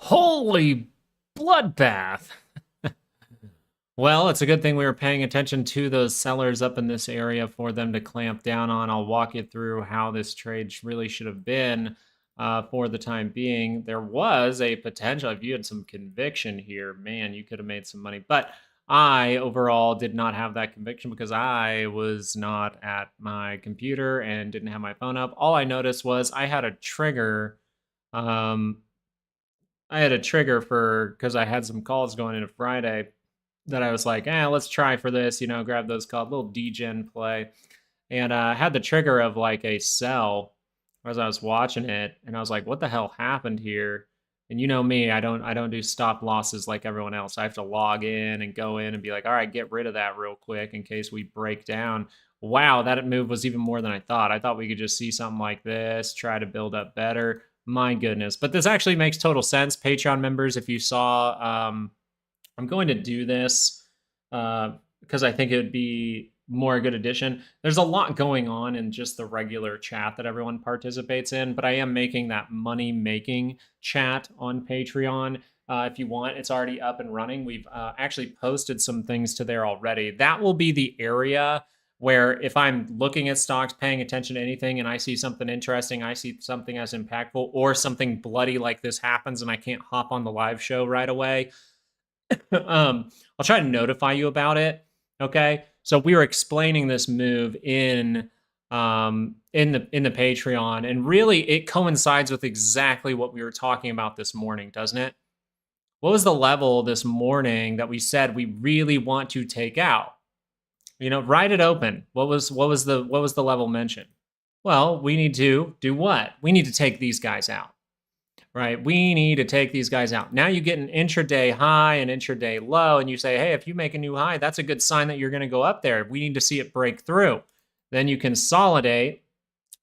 Holy bloodbath. Well, it's a good thing we were paying attention to those sellers up in this area for them to clamp down on. I'll walk you through how this trade really should have been for the time being. There was a potential, if you had some conviction here, man, you could have made some money. But I overall did not have that conviction because I was not at my computer and didn't have my phone up. All I noticed was I had a trigger. For because I had some calls going into Friday that I was like, let's try for this, grab those calls, little degen play. And I had the trigger of like a sell as I was watching it, and I was like, what the hell happened here? And you know me, I don't do stop losses like everyone else. I have to log in and go in and be like, all right, get rid of that real quick in case we break down. Wow, that move was even more than I thought. I thought we could just see something like this, try to build up better. My goodness. But this actually makes total sense. Patreon members, if you saw, I'm going to do this because I think it would be more a good addition. There's a lot going on in just the regular chat that everyone participates in, but I am making that money-making chat on Patreon. If you want, it's already up and running. We've actually posted some things to there already. That will be the area where if I'm looking at stocks, paying attention to anything, and I see something interesting, I see something as impactful, or something bloody like this happens and I can't hop on the live show right away, I'll try to notify you about it. Okay. So we were explaining this move in the Patreon, and really it coincides with exactly what we were talking about this morning, doesn't it? What was the level this morning that we said we really want to take out? Write it open. What was the level mentioned? Well, we need to do what? We need to take these guys out. Right? We need to take these guys out. Now you get an intraday high and intraday low, and you say, hey, if you make a new high, that's a good sign that you're going to go up there. We need to see it break through. Then you consolidate,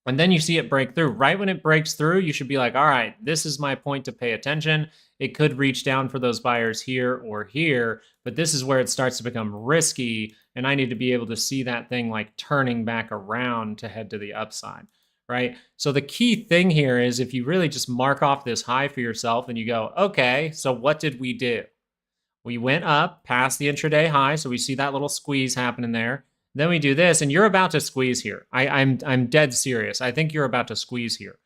and then you see it break through. Right when it breaks through, you should be like, all right, this is my point to pay attention. It could reach down for those buyers here or here, but this is where it starts to become risky, and I need to be able to see that thing like turning back around to head to the upside. Right? So the key thing here is if you really just mark off this high for yourself and you go, okay, so what did we do? We went up past the intraday high, so we see that little squeeze happening there. Then we do this, and you're about to squeeze here. I'm dead serious. I think you're about to squeeze here.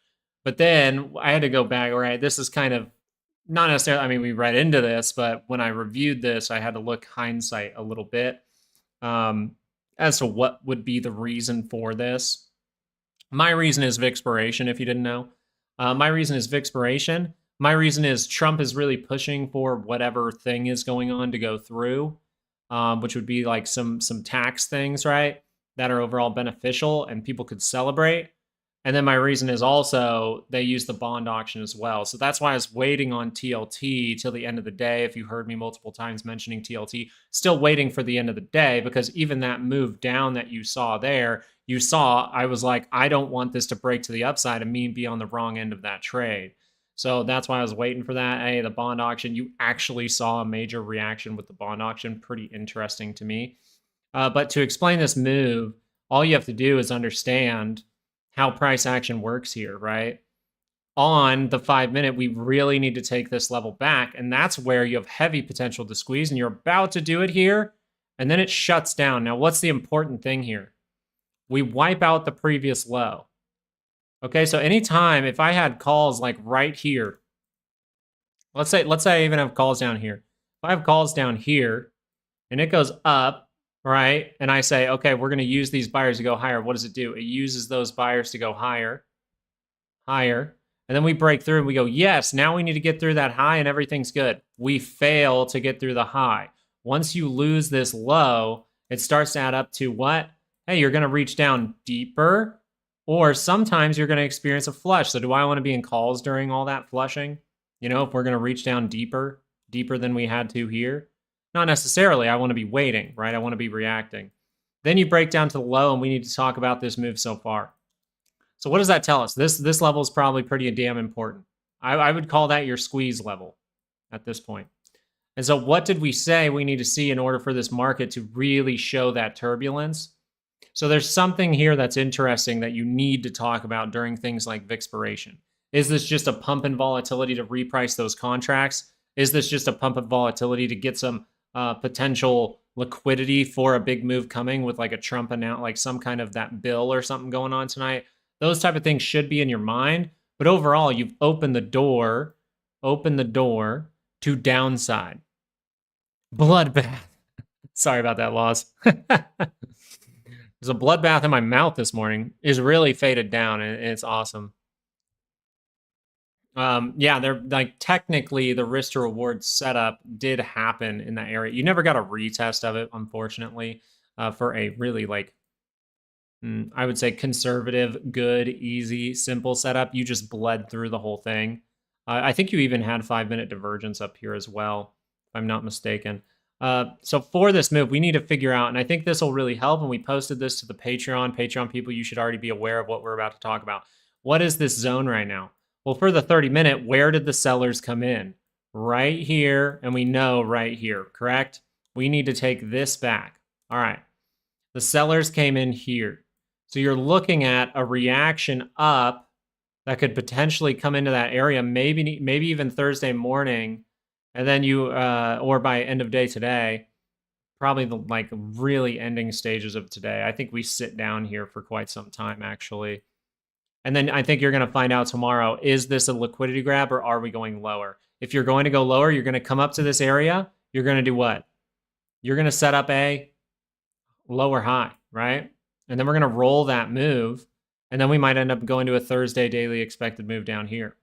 But then I had to go back, all right, this is kind of not necessarily, I mean, we read into this, but when I reviewed this, I had to look hindsight a little bit as to what would be the reason for this. My reason is Vixiration, if you didn't know. My reason is Vixiration. My reason is Trump is really pushing for whatever thing is going on to go through, which would be like some tax things, right, that are overall beneficial and people could celebrate. And then my reason is also they use the bond auction as well. So that's why I was waiting on TLT till the end of the day. If you heard me multiple times mentioning TLT, still waiting for the end of the day, because even that move down that you saw there, I was like, I don't want this to break to the upside and me be on the wrong end of that trade. So that's why I was waiting for that. Hey, the bond auction, you actually saw a major reaction with the bond auction. Pretty interesting to me. But to explain this move, all you have to do is understand how price action works here, right? On the 5-minute, we really need to take this level back, and that's where you have heavy potential to squeeze, and you're about to do it here, and then it shuts down. Now, what's the important thing here? We wipe out the previous low. Okay, so anytime, if I had calls like right here, let's say I even have calls down here. If I have calls down here, and it goes up, right? And I say, okay, we're going to use these buyers to go higher. What does it do? It uses those buyers to go higher, higher. And then we break through and we go, yes, now we need to get through that high and everything's good. We fail to get through the high. Once you lose this low, it starts to add up to what? Hey, you're going to reach down deeper, or sometimes you're going to experience a flush. So do I want to be in calls during all that flushing? If we're going to reach down deeper than we had to here? Not necessarily. I want to be waiting, right? I want to be reacting. Then you break down to the low, and we need to talk about this move so far. So what does that tell us? This level is probably pretty damn important. I would call that your squeeze level at this point. And so what did we say we need to see in order for this market to really show that turbulence? So there's something here that's interesting that you need to talk about during things like Vixiration. Is this just a pump in volatility to reprice those contracts? Is this just a pump of volatility to get some potential liquidity for a big move coming with like a Trump announce, like some kind of that bill or something going on tonight? Those type of things should be in your mind. But overall, you've opened the door to downside. Bloodbath. Sorry about that, Laws. There's a bloodbath in my mouth this morning. It's really faded down, and it's awesome. Yeah, they're like technically the risk to reward setup did happen in that area. You never got a retest of it, unfortunately, for a really like I would say conservative, good, easy, simple setup. You just bled through the whole thing. I think you even had 5-minute divergence up here as well, if I'm not mistaken. So for this move, we need to figure out, and I think this will really help, and we posted this to the Patreon. Patreon people, you should already be aware of what we're about to talk about. What is this zone right now? Well, for the 30-minute, where did the sellers come in? Right here, and we know right here, correct? We need to take this back. All right. The sellers came in here. So you're looking at a reaction up that could potentially come into that area, maybe even Thursday morning, and then you, or by end of day today, probably the like really ending stages of today. I think we sit down here for quite some time, actually. And then I think you're going to find out tomorrow, is this a liquidity grab or are we going lower? If you're going to go lower, you're going to come up to this area. You're going to do what? You're going to set up a lower high, right? And then we're going to roll that move. And then we might end up going to a Thursday daily expected move down here.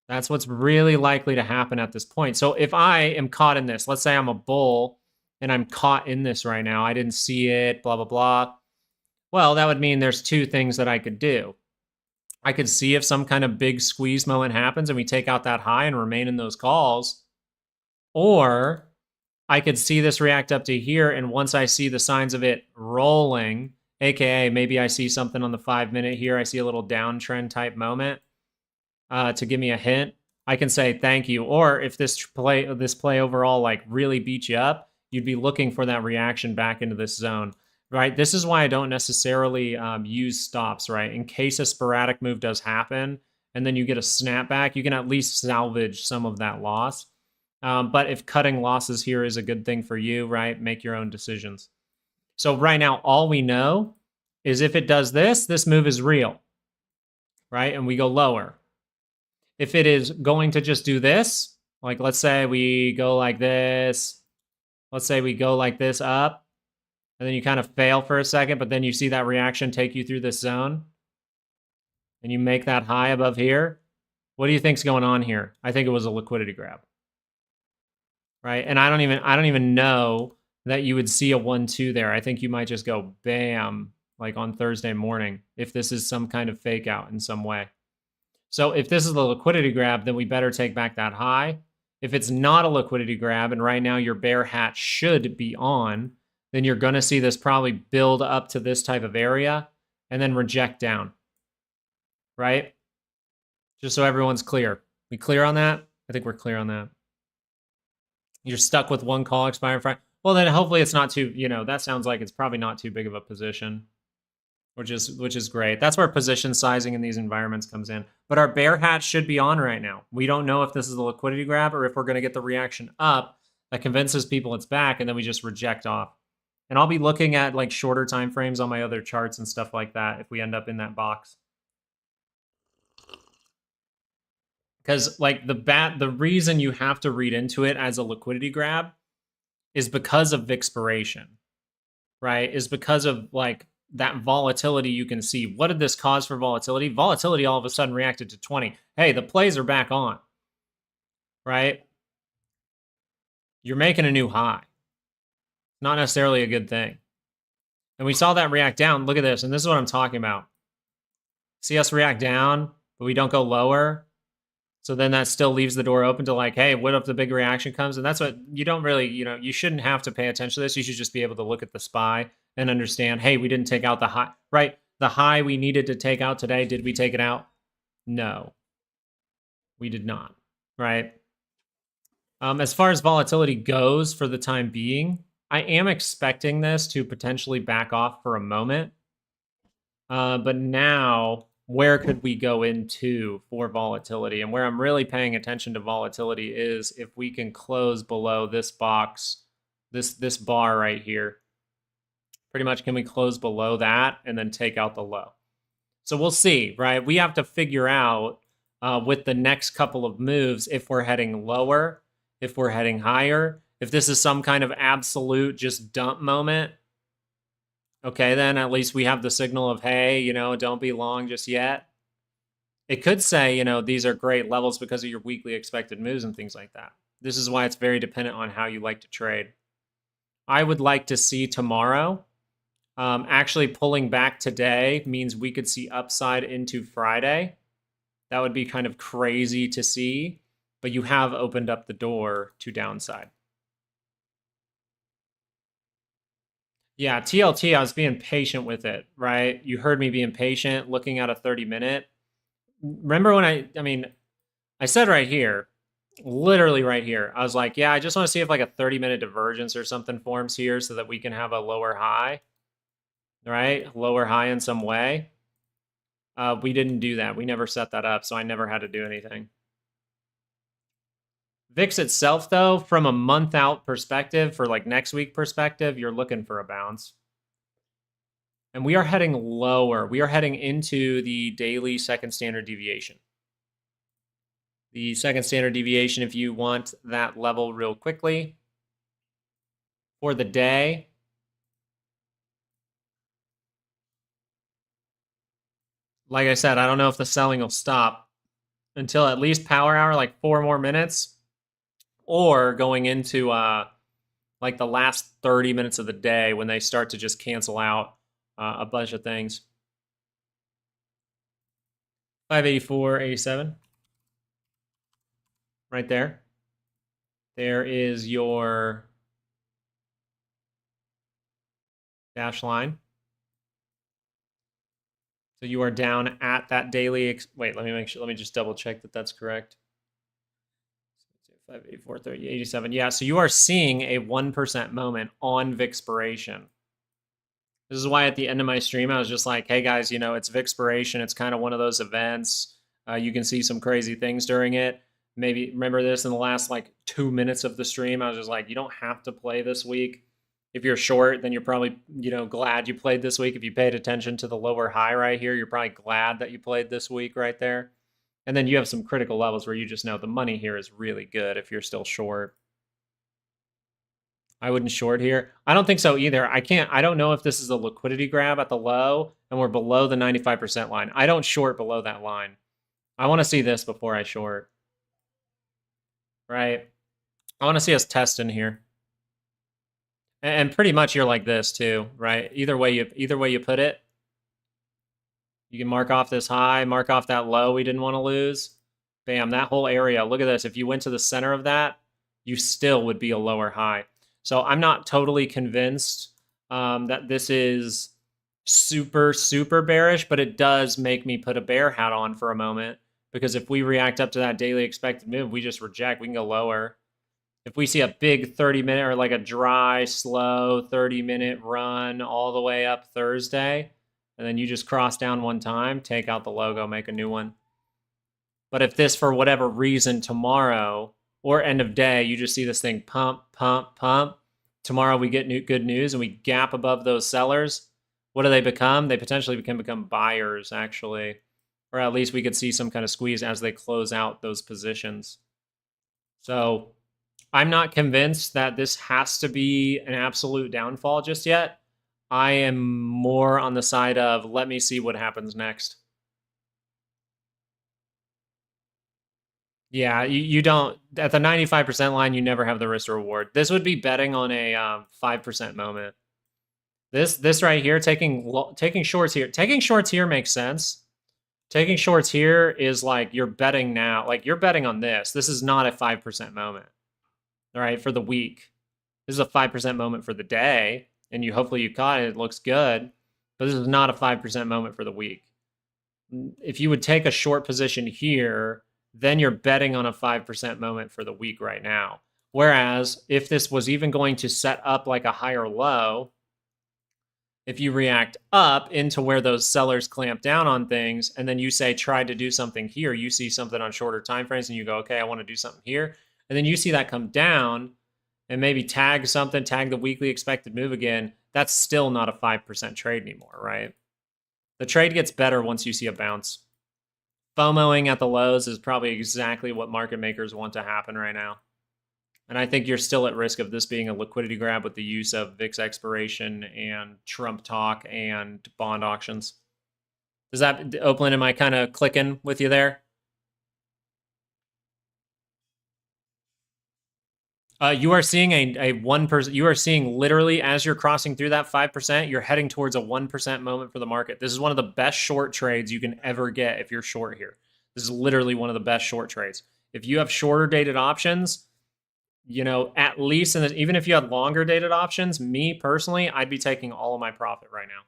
That's what's really likely to happen at this point. So if I am caught in this, let's say I'm a bull and I'm caught in this right now, I didn't see it, blah, blah, blah. Well, that would mean there's two things that I could do. I could see if some kind of big squeeze moment happens and we take out that high and remain in those calls. Or I could see this react up to here, and once I see the signs of it rolling, aka maybe I see something on the 5-minute here, I see a little downtrend type moment to give me a hint, I can say thank you. Or if this play overall like really beat you up, you'd be looking for that reaction back into this zone, right? This is why I don't necessarily use stops, right? In case a sporadic move does happen and then you get a snapback, you can at least salvage some of that loss. But if cutting losses here is a good thing for you, right? Make your own decisions. So right now, all we know is if it does this, this move is real, right? And we go lower. If it is going to just do this, like let's say we go like this, let's say we go like this up, and then you kind of fail for a second, but then you see that reaction take you through this zone, and you make that high above here. What do you think's going on here? I think it was a liquidity grab, right? And I don't even know that you would see a 1-2 there. I think you might just go bam, like on Thursday morning, if this is some kind of fake out in some way. So if this is a liquidity grab, then we better take back that high. If it's not a liquidity grab, and right now your bear hat should be on, then you're going to see this probably build up to this type of area and then reject down, right? Just so everyone's clear. We clear on that? I think we're clear on that. You're stuck with one call expiring Friday. Well, then hopefully it's not too, that sounds like it's probably not too big of a position, which is great. That's where position sizing in these environments comes in. But our bear hat should be on right now. We don't know if this is a liquidity grab or if we're going to get the reaction up that convinces people it's back, and then we just reject off. And I'll be looking at like shorter time frames on my other charts and stuff like that if we end up in that box. Because like the reason you have to read into it as a liquidity grab is because of Vixiration, right? Is because of like that volatility you can see. What did this cause for volatility? Volatility all of a sudden reacted to 20. Hey, the plays are back on, right? You're making a new high. Not necessarily a good thing. And we saw that react down. Look at this. And this is what I'm talking about. See us react down, but we don't go lower. So then that still leaves the door open to like, hey, what if the big reaction comes? And that's what you don't really, you shouldn't have to pay attention to this. You should just be able to look at the SPY and understand, hey, we didn't take out the high, right? The high we needed to take out today, did we take it out? No, we did not, right? As far as volatility goes for the time being, I am expecting this to potentially back off for a moment. But now where could we go into for volatility? And where I'm really paying attention to volatility is if we can close below this box, this bar right here. Pretty much, can we close below that and then take out the low? So we'll see, right? We have to figure out with the next couple of moves if we're heading lower, if we're heading higher, if this is some kind of absolute just dump moment. Okay, then at least we have the signal of, hey, you know, don't be long just yet. It could say, you know, these are great levels because of your weekly expected moves and things like that. This is why it's very dependent on how you like to trade. I would like to see tomorrow. Actually pulling back today means we could see upside into Friday. That would be kind of crazy to see, but you have opened up the door to downside. Yeah, TLT, I was being patient with it, right? You heard me being patient, looking at a 30-minute. Remember when I said right here, literally right here, I was like, yeah, I just want to see if like a 30-minute divergence or something forms here so that we can have a lower high, right? Lower high in some way. We didn't do that. We never set that up, so I never had to do anything. VIX itself, though, from a month out perspective, for like next week perspective, you're looking for a bounce. And we are heading lower. We are heading into the daily second standard deviation. The second standard deviation, if you want that level real quickly, for the day, like I said, I don't know if the selling will stop until at least power hour, like 4 more minutes, or going into like the last 30 minutes of the day when they start to just cancel out a bunch of things. 584.87. Right there. There is your dash line. So you are down at that daily. Wait, let me make sure. Let me just double check that that's correct. 584.30.87. Yeah, so you are seeing a 1% moment on Vixiration. This is why at the end of my stream, I was just like, hey guys, you know, it's Vixiration. It's kind of one of those events. You can see some crazy things during it. Maybe remember this in the last like 2 minutes of the stream. I was just like, you don't have to play this week. If you're short, then you're probably, you know, glad you played this week. If you paid attention to the lower high right here, you're probably glad that you played this week right there. And then you have some critical levels where you just know the money here is really good if you're still short. I wouldn't short here. I don't think so either. I don't know if this is a liquidity grab at the low and we're below the 95% line. I don't short below that line. I want to see this before I short. Right? I want to see us test in here. And pretty much you're like this too, right? Either way you put it. You can mark off this high, mark off that low we didn't want to lose. Bam, that whole area. Look at this. If you went to the center of that, you still would be a lower high. So I'm not totally convinced that this is super, super bearish, but it does make me put a bear hat on for a moment. Because if we react up to that daily expected move, we just reject. We can go lower. If we see a big 30-minute or like a dry, slow 30-minute run all the way up Thursday, and then you just cross down one time, take out the logo, make a new one. But if this, for whatever reason, tomorrow or end of day, you just see this thing pump, pump, pump, tomorrow we get good news and we gap above those sellers, what do they become? They potentially can become buyers, actually. Or at least we could see some kind of squeeze as they close out those positions. So I'm not convinced that this has to be an absolute downfall just yet. I am more on the side of let me see what happens next. Yeah, you don't, at the 95% line, you never have the risk reward. This would be betting on a 5% moment. This right here, taking shorts here. Taking shorts here makes sense. Taking shorts here is like you're betting now. Like you're betting on this. This is not a 5% moment. All right, for the week. This is a 5% moment for the day, and hopefully you caught it. It looks good, but this is not a 5% moment for the week. If you would take a short position here, then you're betting on a 5% moment for the week right now. Whereas if this was even going to set up like a higher low, If you react up into where those sellers clamp down on things, and then you say, try to do something here, you see something on shorter time frames and you go, okay, I want to do something here. And then you see that come down and maybe tag something, tag the weekly expected move again. That's still not a 5% trade anymore, right? The trade gets better once you see a bounce. FOMOing at the lows is probably exactly what market makers want to happen right now. And I think you're still at risk of this being a liquidity grab with the use of VIX expiration and Trump talk and bond auctions. Does that, Oakland, am I kind of clicking with you there? You are seeing a 1%. You are seeing literally as you're crossing through that 5%, you're heading towards a 1% moment for the market. This is one of the best short trades you can ever get if you're short here. This is literally one of the best short trades. If you have shorter dated options, at least, even if you had longer dated options, me personally, I'd be taking all of my profit right now.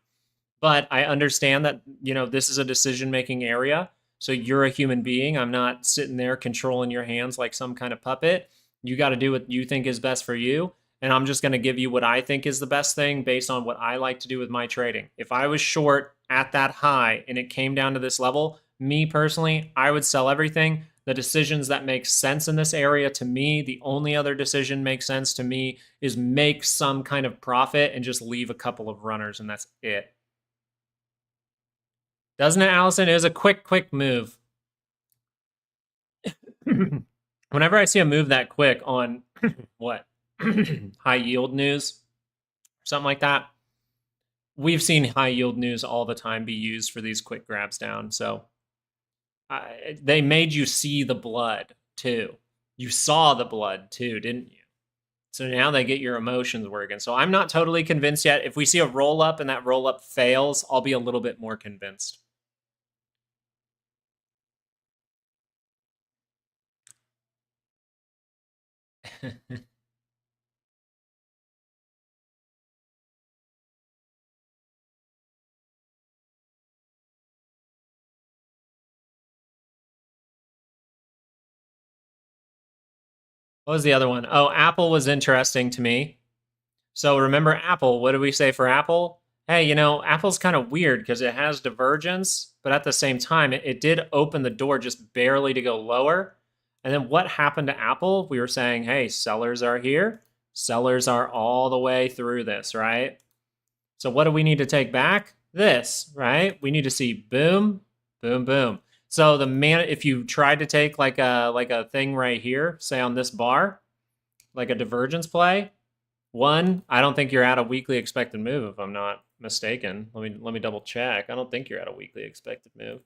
But I understand that, this is a decision-making area. So you're a human being. I'm not sitting there controlling your hands like some kind of puppet. You got to do what you think is best for you. And I'm just going to give you what I think is the best thing based on what I like to do with my trading. If I was short at that high and it came down to this level, me personally, I would sell everything. The decisions that make sense in this area to me, the only other decision makes sense to me is make some kind of profit and just leave a couple of runners, and that's it. Doesn't it, Allison? It was a quick move. Whenever I see a move that quick on what? High yield news, something like that, we've seen high yield news all the time be used for these quick grabs down. So they made you see the blood too. You saw the blood too, didn't you? So now they get your emotions working. So I'm not totally convinced yet. If we see a roll up and that roll up fails, I'll be a little bit more convinced. What was the other one? Oh, Apple was interesting to me. So remember Apple, what did we say for Apple? Hey, Apple's kind of weird because it has divergence, but at the same time, it did open the door just barely to go lower. And then what happened to Apple? We were saying, hey, sellers are here. Sellers are all the way through this, right? So what do we need to take back? This, right? We need to see boom, boom, boom. So if you tried to take like a thing right here, say on this bar, like a divergence play, I don't think you're at a weekly expected move if I'm not mistaken. Let me double check. I don't think you're at a weekly expected move.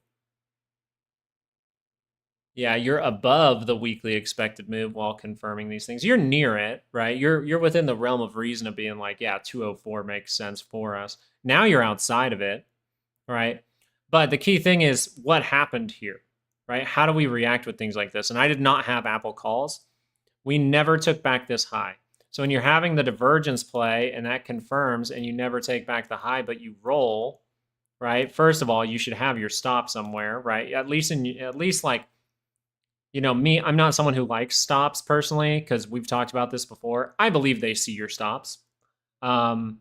Yeah, you're above the weekly expected move while confirming these things. You're near it, right? You're within the realm of reason of being like, yeah, 204 makes sense for us. Now you're outside of it, right? But the key thing is what happened here, right? How do we react with things like this? And I did not have Apple calls. We never took back this high. So when you're having the divergence play and that confirms and you never take back the high, but you roll, right? First of all, you should have your stop somewhere, right? At least like, me, I'm not someone who likes stops personally because we've talked about this before. I believe they see your stops. I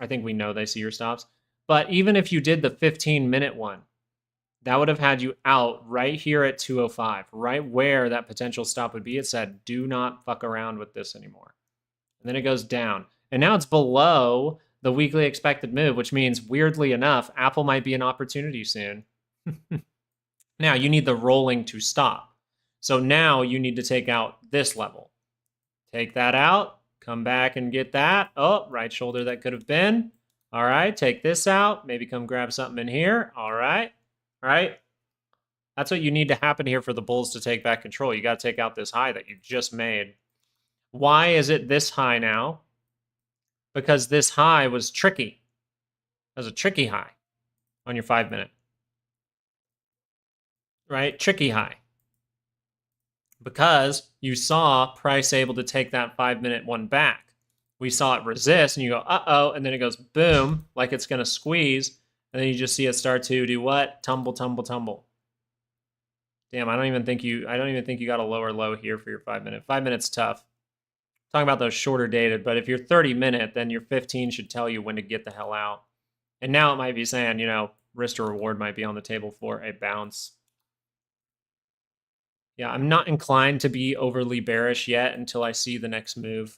think we know they see your stops. But even if you did the 15-minute one, that would have had you out right here at 205, right where that potential stop would be. It said, do not fuck around with this anymore. And then it goes down. And now it's below the weekly expected move, which means, weirdly enough, Apple might be an opportunity soon. Now, you need the rolling to stop. So now you need to take out this level. Take that out. Come back and get that. Oh, right shoulder that could have been. All right, take this out. Maybe come grab something in here. All right. That's what you need to happen here for the bulls to take back control. You got to take out this high that you just made. Why is it this high now? Because this high was tricky. It was a tricky high on your 5-minute. Right? Tricky high. Because you saw price able to take that 5-minute one back. We saw it resist, and you go, uh-oh, and then it goes boom, like it's going to squeeze, and then you just see it start to do what? Tumble, tumble, tumble. Damn, I don't even think you got a lower low here for your 5-minute. 5 minutes tough. Talking about those shorter dated, but if you're 30-minute, then your 15 should tell you when to get the hell out. And now it might be saying, you know, risk to reward might be on the table for a bounce. Yeah, I'm not inclined to be overly bearish yet until I see the next move.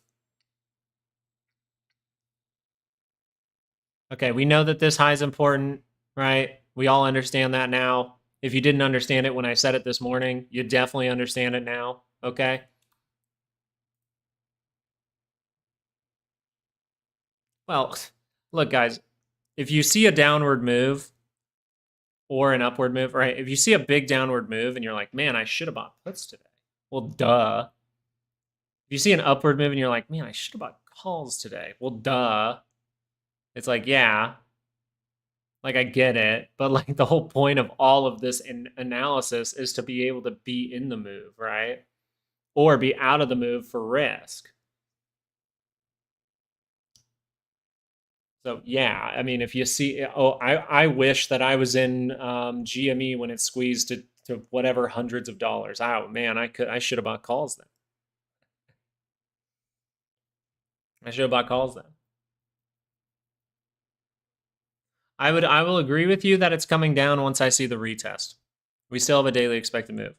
Okay, we know that this high is important, right? We all understand that now. If you didn't understand it when I said it this morning, you definitely understand it now, okay? Well, look, guys, if you see a downward move or an upward move, right? If you see a big downward move and you're like, man, I should have bought puts today. Well, duh. If you see an upward move and you're like, man, I should have bought calls today. Well, duh. It's like, yeah, like I get it, but like the whole point of all of this analysis is to be able to be in the move, right? Or be out of the move for risk. So yeah, I mean, if you see, I wish that I was in GME when it squeezed to whatever hundreds of dollars. Oh man, I should have bought calls then. I should have bought calls then. I will agree with you that it's coming down once I see the retest. We still have a daily expected move.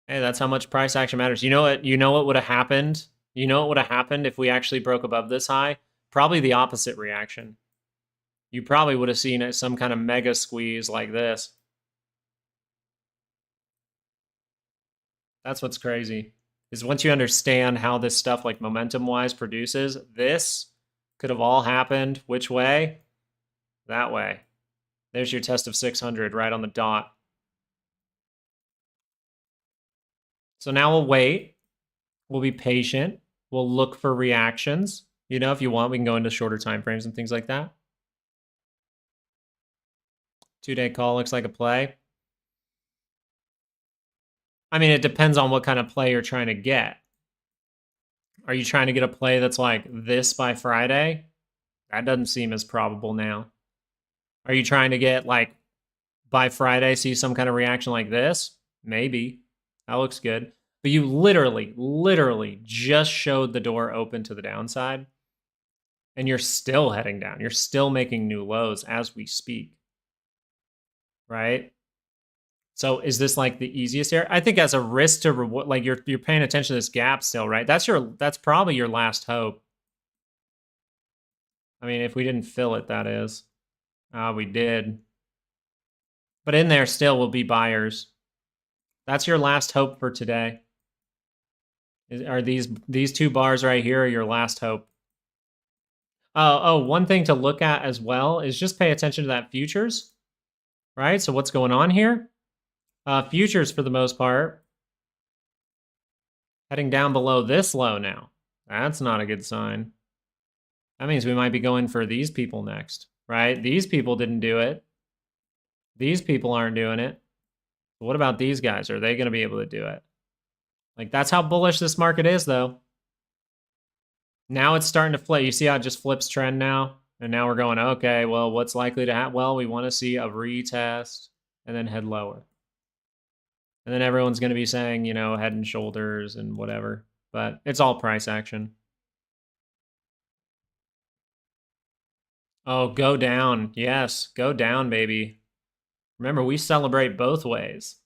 Hey, that's how much price action matters. You know what? You know what would have happened? You know what would have happened if we actually broke above this high? Probably the opposite reaction. You probably would have seen some kind of mega squeeze like this. That's what's crazy. Is once you understand how this stuff like momentum-wise produces, this could have all happened. Which way? That way. There's your test of 600 right on the dot. So now we'll wait. We'll be patient. We'll look for reactions. You know, if you want, we can go into shorter time frames and things like that. 2-day call looks like a play. I mean, it depends on what kind of play you're trying to get. Are you trying to get a play that's like this by Friday? That doesn't seem as probable now. Are you trying to get like by Friday, see some kind of reaction like this? Maybe. That looks good. But you literally just showed the door open to the downside. And you're still heading down. You're still making new lows as we speak. Right? So is this like the easiest area? I think as a risk to reward, like you're paying attention to this gap still, right? That's probably your last hope. I mean, if we didn't fill it, that is. We did. But in there still will be buyers. That's your last hope for today. Are these two bars right here are your last hope? One thing to look at as well is just pay attention to that futures, right? So what's going on here? Futures, for the most part, heading down below this low now. That's not a good sign. That means we might be going for these people next, right? These people didn't do it. These people aren't doing it. But what about these guys? Are they going to be able to do it? Like, that's how bullish this market is, though. Now it's starting to flip. You see how it just flips trend now? And now we're going, okay, well, what's likely to happen? Well, we want to see a retest and then head lower. And then everyone's going to be saying, you know, head and shoulders and whatever. But it's all price action. Oh, go down. Yes, go down, baby. Remember, we celebrate both ways.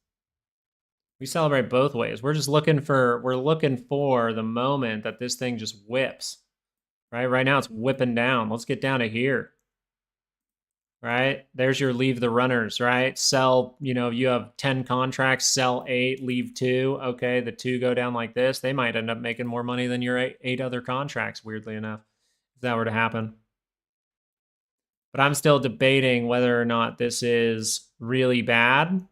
We celebrate both ways. We're looking for the moment that this thing just whips. Right? Right now it's whipping down. Let's get down to here. Right? There's your leave the runners, right? Sell, you know, you have 10 contracts, sell 8, leave 2. Okay, the 2 go down like this. They might end up making more money than your 8 other contracts, weirdly enough, if that were to happen. But I'm still debating whether or not this is really bad.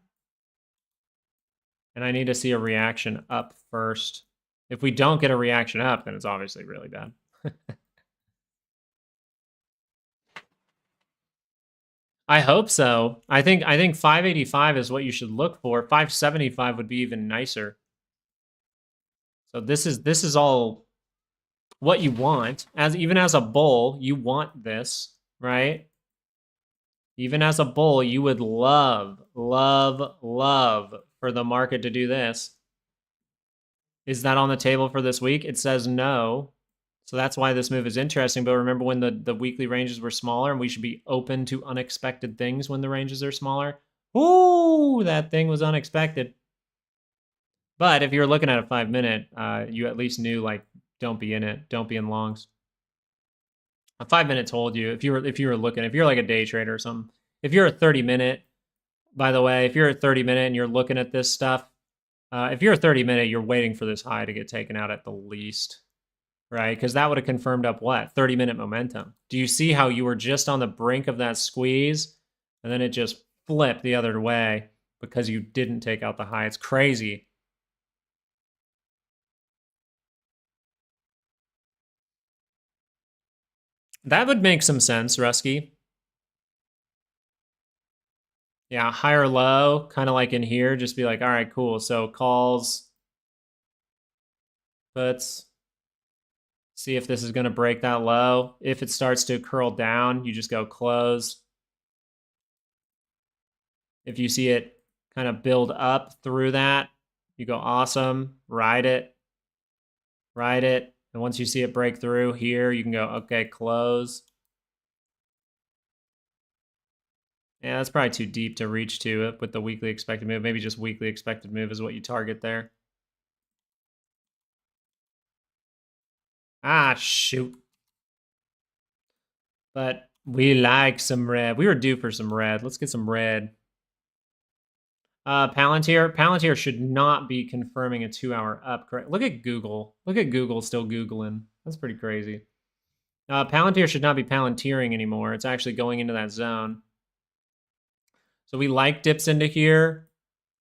And I need to see a reaction up first. If we don't get a reaction up, then it's obviously really bad. I hope so. I think 585 is what you should look for. 575 would be even nicer. So this is all what you want. Even as a bull, you want this, right? Even as a bull, you would love for for the market to do this. Is that on the table for this week? It says no. So that's why this move is interesting. But remember when the weekly ranges were smaller, and we should be open to unexpected things when the ranges are smaller. Ooh, that thing was unexpected. But if you're looking at a 5-minute, you at least knew, like, don't be in it. Don't be in longs. A 5-minute told you if you were looking, if you're like a day trader or something. If you're a 30-minute, by the way, if you're a 30-minute and you're looking at this stuff, if you're a 30-minute, you're waiting for this high to get taken out at the least, right? Because that would have confirmed up what? 30-minute momentum. Do you see how you were just on the brink of that squeeze, and then it just flipped the other way because you didn't take out the high? It's crazy. That would make some sense, Rusky. Yeah, higher low, kind of like in here, just be like, all right, cool. So calls, puts, see if this is going to break that low. If it starts to curl down, you just go close. If you see it kind of build up through that, you go awesome, ride it. And once you see it break through here, you can go, okay, close. Yeah, that's probably too deep to reach to it with the weekly expected move. Maybe just weekly expected move is what you target there. Ah, shoot. But we like some red. We were due for some red. Let's get some red. Palantir should not be confirming a 2-hour up. Correct. Look at Google. Look at Google still Googling. That's pretty crazy. Palantir should not be Palantiring anymore. It's actually going into that zone. So we like dips into here.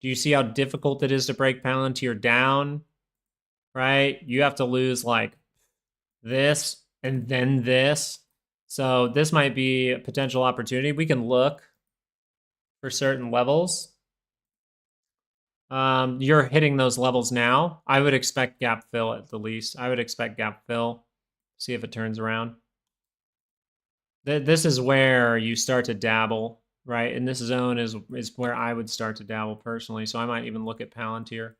Do you see how difficult it is to break Palantir down? Right? You have to lose like this and then this. So this might be a potential opportunity. We can look for certain levels. You're hitting those levels now. I would expect gap fill at the least. I would expect gap fill. See if it turns around. This is where you start to dabble, right? And this zone is where I would start to dabble personally. So I might even look at Palantir.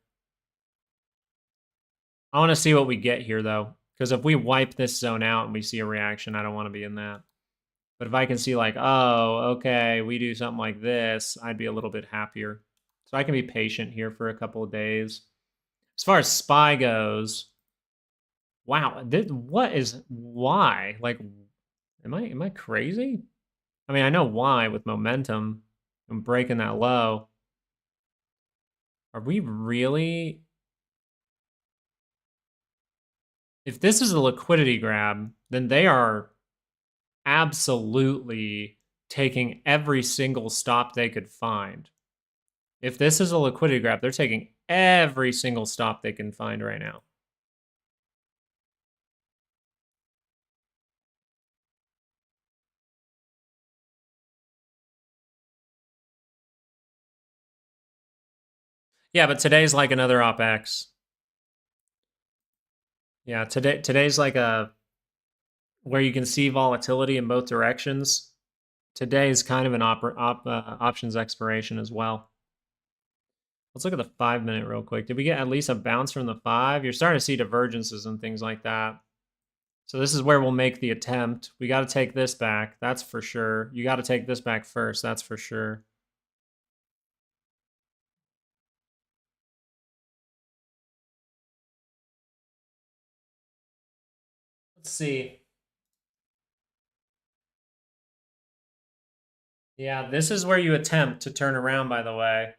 I want to see what we get here, though. Because if we wipe this zone out and we see a reaction, I don't want to be in that. But if I can see like, oh, okay, we do something like this, I'd be a little bit happier. So I can be patient here for a couple of days. As far as SPY goes, wow, why? Like, am I crazy? I mean, I know why with momentum and breaking that low. Are we really? If this is a liquidity grab, then they are absolutely taking every single stop they could find. If this is a liquidity grab, they're taking every single stop they can find right now. Yeah, but today's like another OpX. Yeah, today's like a where you can see volatility in both directions. Today is kind of an options expiration as well. Let's look at the 5-minute real quick. Did we get at least a bounce from the 5? You're starting to see divergences and things like that. So this is where we'll make the attempt. We got to take this back. That's for sure. You got to take this back first. That's for sure. Let's see. Yeah, this is where you attempt to turn around, by the way.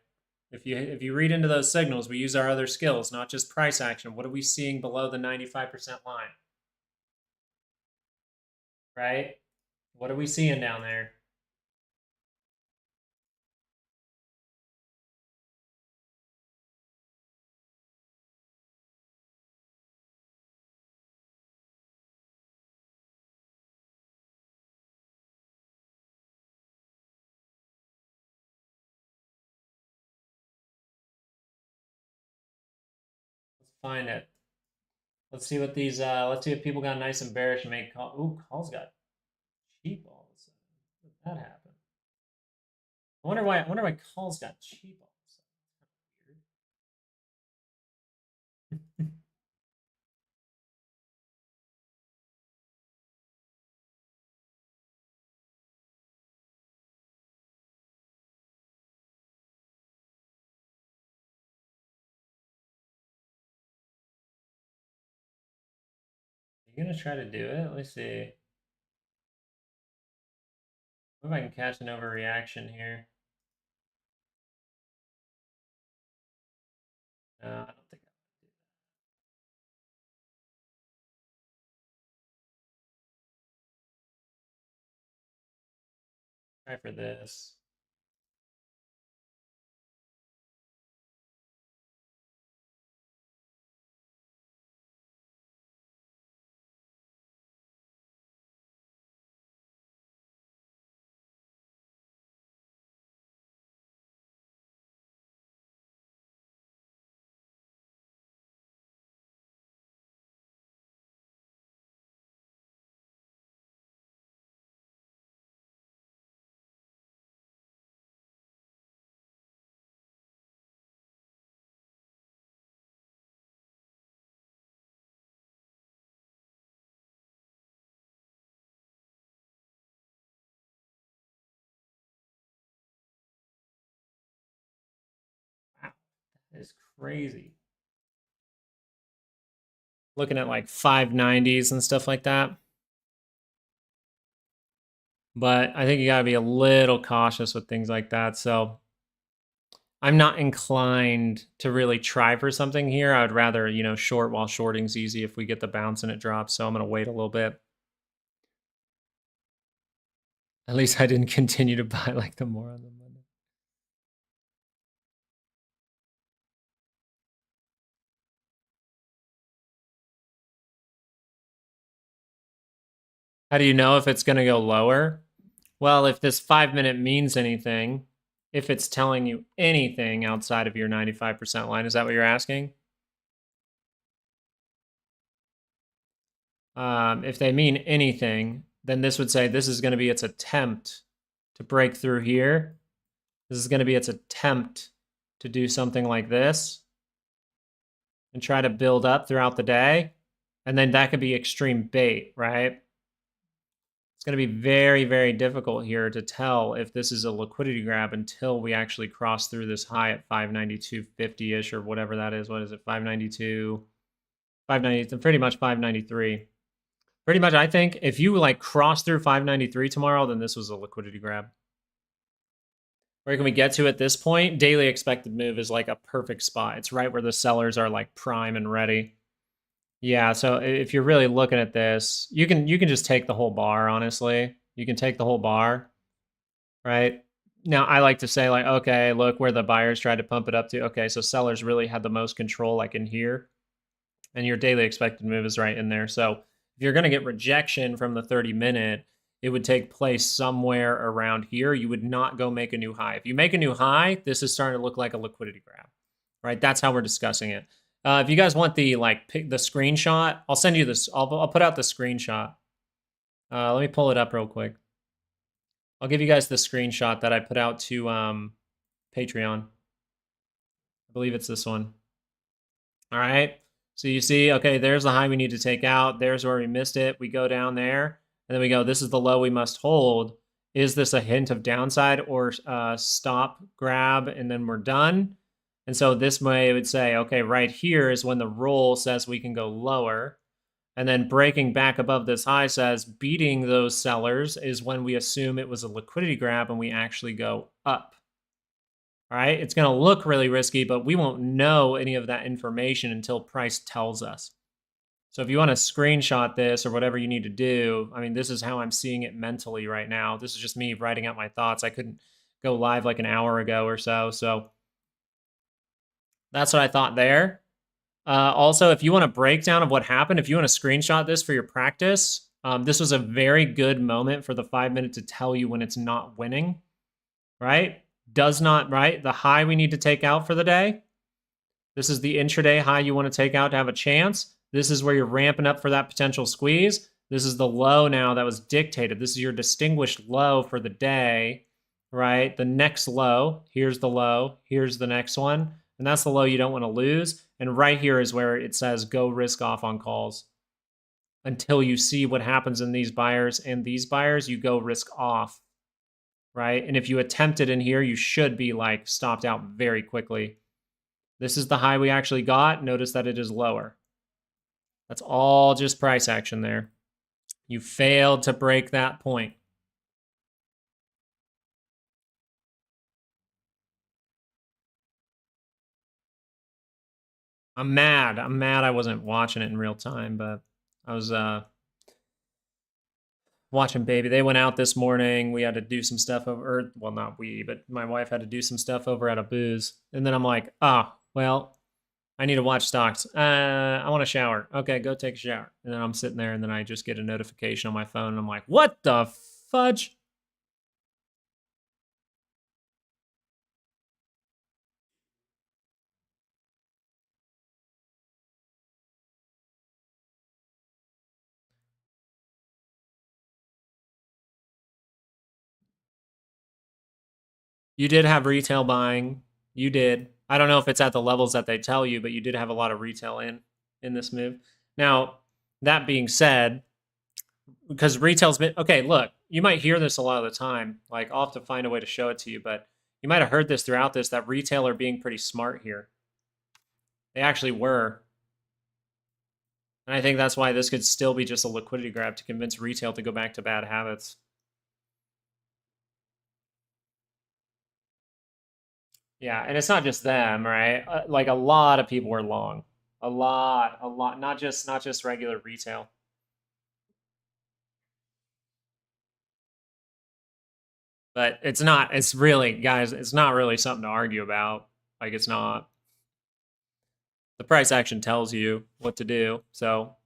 If you read into those signals, we use our other skills, not just price action. What are we seeing below the 95% line? Right? What are we seeing down there? Let's find it. Let's see what these let's see if people got nice and bearish and make call. Ooh, calls got cheap all of a sudden. How did that happen? I wonder why calls got cheap all of a sudden. you gonna try to do it? Let me see. What if I can catch an overreaction here? No, I don't think I'll try for this. Wow, that is crazy. Looking at like 590s and stuff like that. But I think you gotta be a little cautious with things like that. So I'm not inclined to really try for something here. I would rather, short while shorting's easy if we get the bounce and it drops. So I'm gonna wait a little bit. At least I didn't continue to buy like the more on the Monday. How do you know if it's gonna go lower? Well, if this 5-minute means anything, if it's telling you anything outside of your 95% line, is that what you're asking? If they mean anything, then this would say this is going to be its attempt to break through here. This is going to be its attempt to do something like this and try to build up throughout the day. And then that could be extreme bait, right? It's going to be very, very difficult here to tell if this is a liquidity grab until we actually cross through this high at 592.50-ish or whatever that is. What is it? 592, 590, pretty much 593. Pretty much, I think if you like cross through 593 tomorrow, then this was a liquidity grab. Where can we get to at this point? Daily expected move is like a perfect spot. It's right where the sellers are like prime and ready. Yeah, so if you're really looking at this, you can just take the whole bar, honestly. You can take the whole bar, right? Now, I like to say like, okay, look where the buyers tried to pump it up to. Okay, so sellers really had the most control like in here. And your daily expected move is right in there. So if you're going to get rejection from the 30-minute, it would take place somewhere around here. You would not go make a new high. If you make a new high, this is starting to look like a liquidity grab, right? That's how we're discussing it. If you guys want the the screenshot, I'll send you this. I'll put out the screenshot. Let me pull it up real quick. I'll give you guys the screenshot that I put out to Patreon. I believe it's this one. All right. So you see, okay, there's the high we need to take out. There's where we missed it. We go down there, and then we go, this is the low we must hold. Is this a hint of downside or stop, grab, and then we're done? And so this way it would say, okay, right here is when the roll says we can go lower. And then breaking back above this high says beating those sellers is when we assume it was a liquidity grab and we actually go up. All right, it's going to look really risky, but we won't know any of that information until price tells us. So if you want to screenshot this or whatever you need to do, I mean, this is how I'm seeing it mentally right now. This is just me writing out my thoughts. I couldn't go live like an hour ago or so. So that's what I thought there. Also, if you want a breakdown of what happened, if you want to screenshot this for your practice, this was a very good moment for the 5-minute to tell you when it's not winning, right? Does not, right? The high we need to take out for the day. This is the intraday high you want to take out to have a chance. This is where you're ramping up for that potential squeeze. This is the low now that was dictated. This is your distinguished low for the day, right? The next low, here's the low, here's the next one. And that's the low you don't want to lose. And right here is where it says go risk off on calls. Until you see what happens in these buyers and these buyers, you go risk off. Right? And if you attempt it in here, you should be like stopped out very quickly. This is the high we actually got. Notice that it is lower. That's all just price action there. You failed to break that point. I'm mad. I'm mad I wasn't watching it in real time, but I was watching baby. They went out this morning. We had to do some stuff over, or, well, not we, but my wife had to do some stuff over at a booze. And then I'm like, oh, well, I need to watch stocks. I want to shower. Okay, go take a shower. And then I'm sitting there and then I just get a notification on my phone and I'm like, what the fudge? You did have retail buying. You did. I don't know if it's at the levels that they tell you, but you did have a lot of retail in this move. Now, that being said, because retail's been okay, look, you might hear this a lot of the time. Like, I'll have to find a way to show it to you, but you might have heard this throughout this that retail are being pretty smart here. They actually were. And I think that's why this could still be just a liquidity grab to convince retail to go back to bad habits. Yeah, and it's not just them, right? Like a lot of people were long. A lot, not just regular retail. But it's really, guys, it's not really something to argue about. Like, it's not. The price action tells you what to do. So,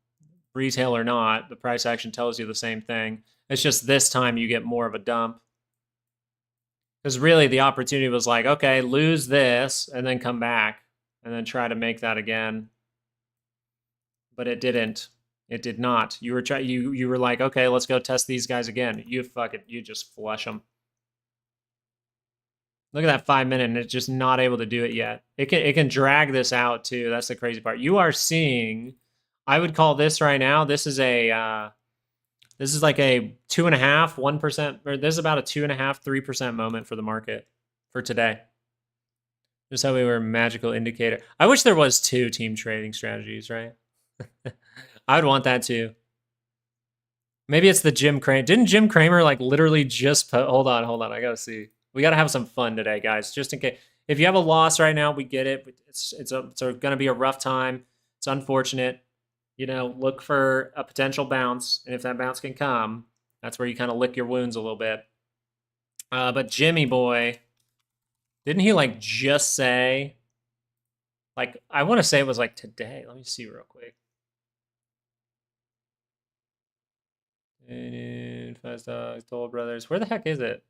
retail or not, the price action tells you the same thing. It's just this time you get more of a dump. Because really the opportunity was like, okay, lose this and then come back and then try to make that again. But it didn't. It did not. You were like, okay, let's go test these guys again. You just flush them. Look at that 5 minute, and it's just not able to do it yet. It can drag this out too. That's the crazy part. You are seeing, I would call this right now. This is like a 2.5%, 1%, or this is about a 2.5%, 3% moment for the market for today. Just how we were a magical indicator. I wish there was 2 team trading strategies, right? I would want that too. Maybe it's the Jim Cramer. Didn't Jim Cramer like literally just put? Hold on. I gotta see. We gotta have some fun today, guys. Just in case. If you have a loss right now, we get it. It's gonna be a rough time. It's unfortunate. You know, look for a potential bounce, and if that bounce can come, that's where you kind of lick your wounds a little bit. But Jimmy boy, didn't he like just say? Like, I want to say it was like today. Let me see real quick. Fast Dogs, Toll Brothers. Where the heck is it?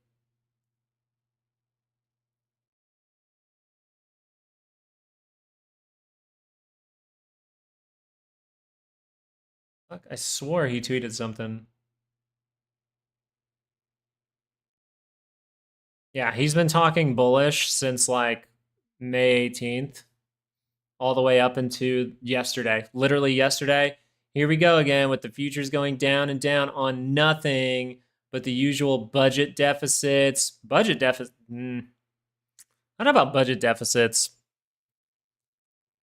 Fuck, I swore he tweeted something. Yeah, he's been talking bullish since like May 18th, all the way up into yesterday. Literally yesterday. Here we go again with the futures going down and down on nothing but the usual budget deficits. Budget deficit. I don't know about budget deficits.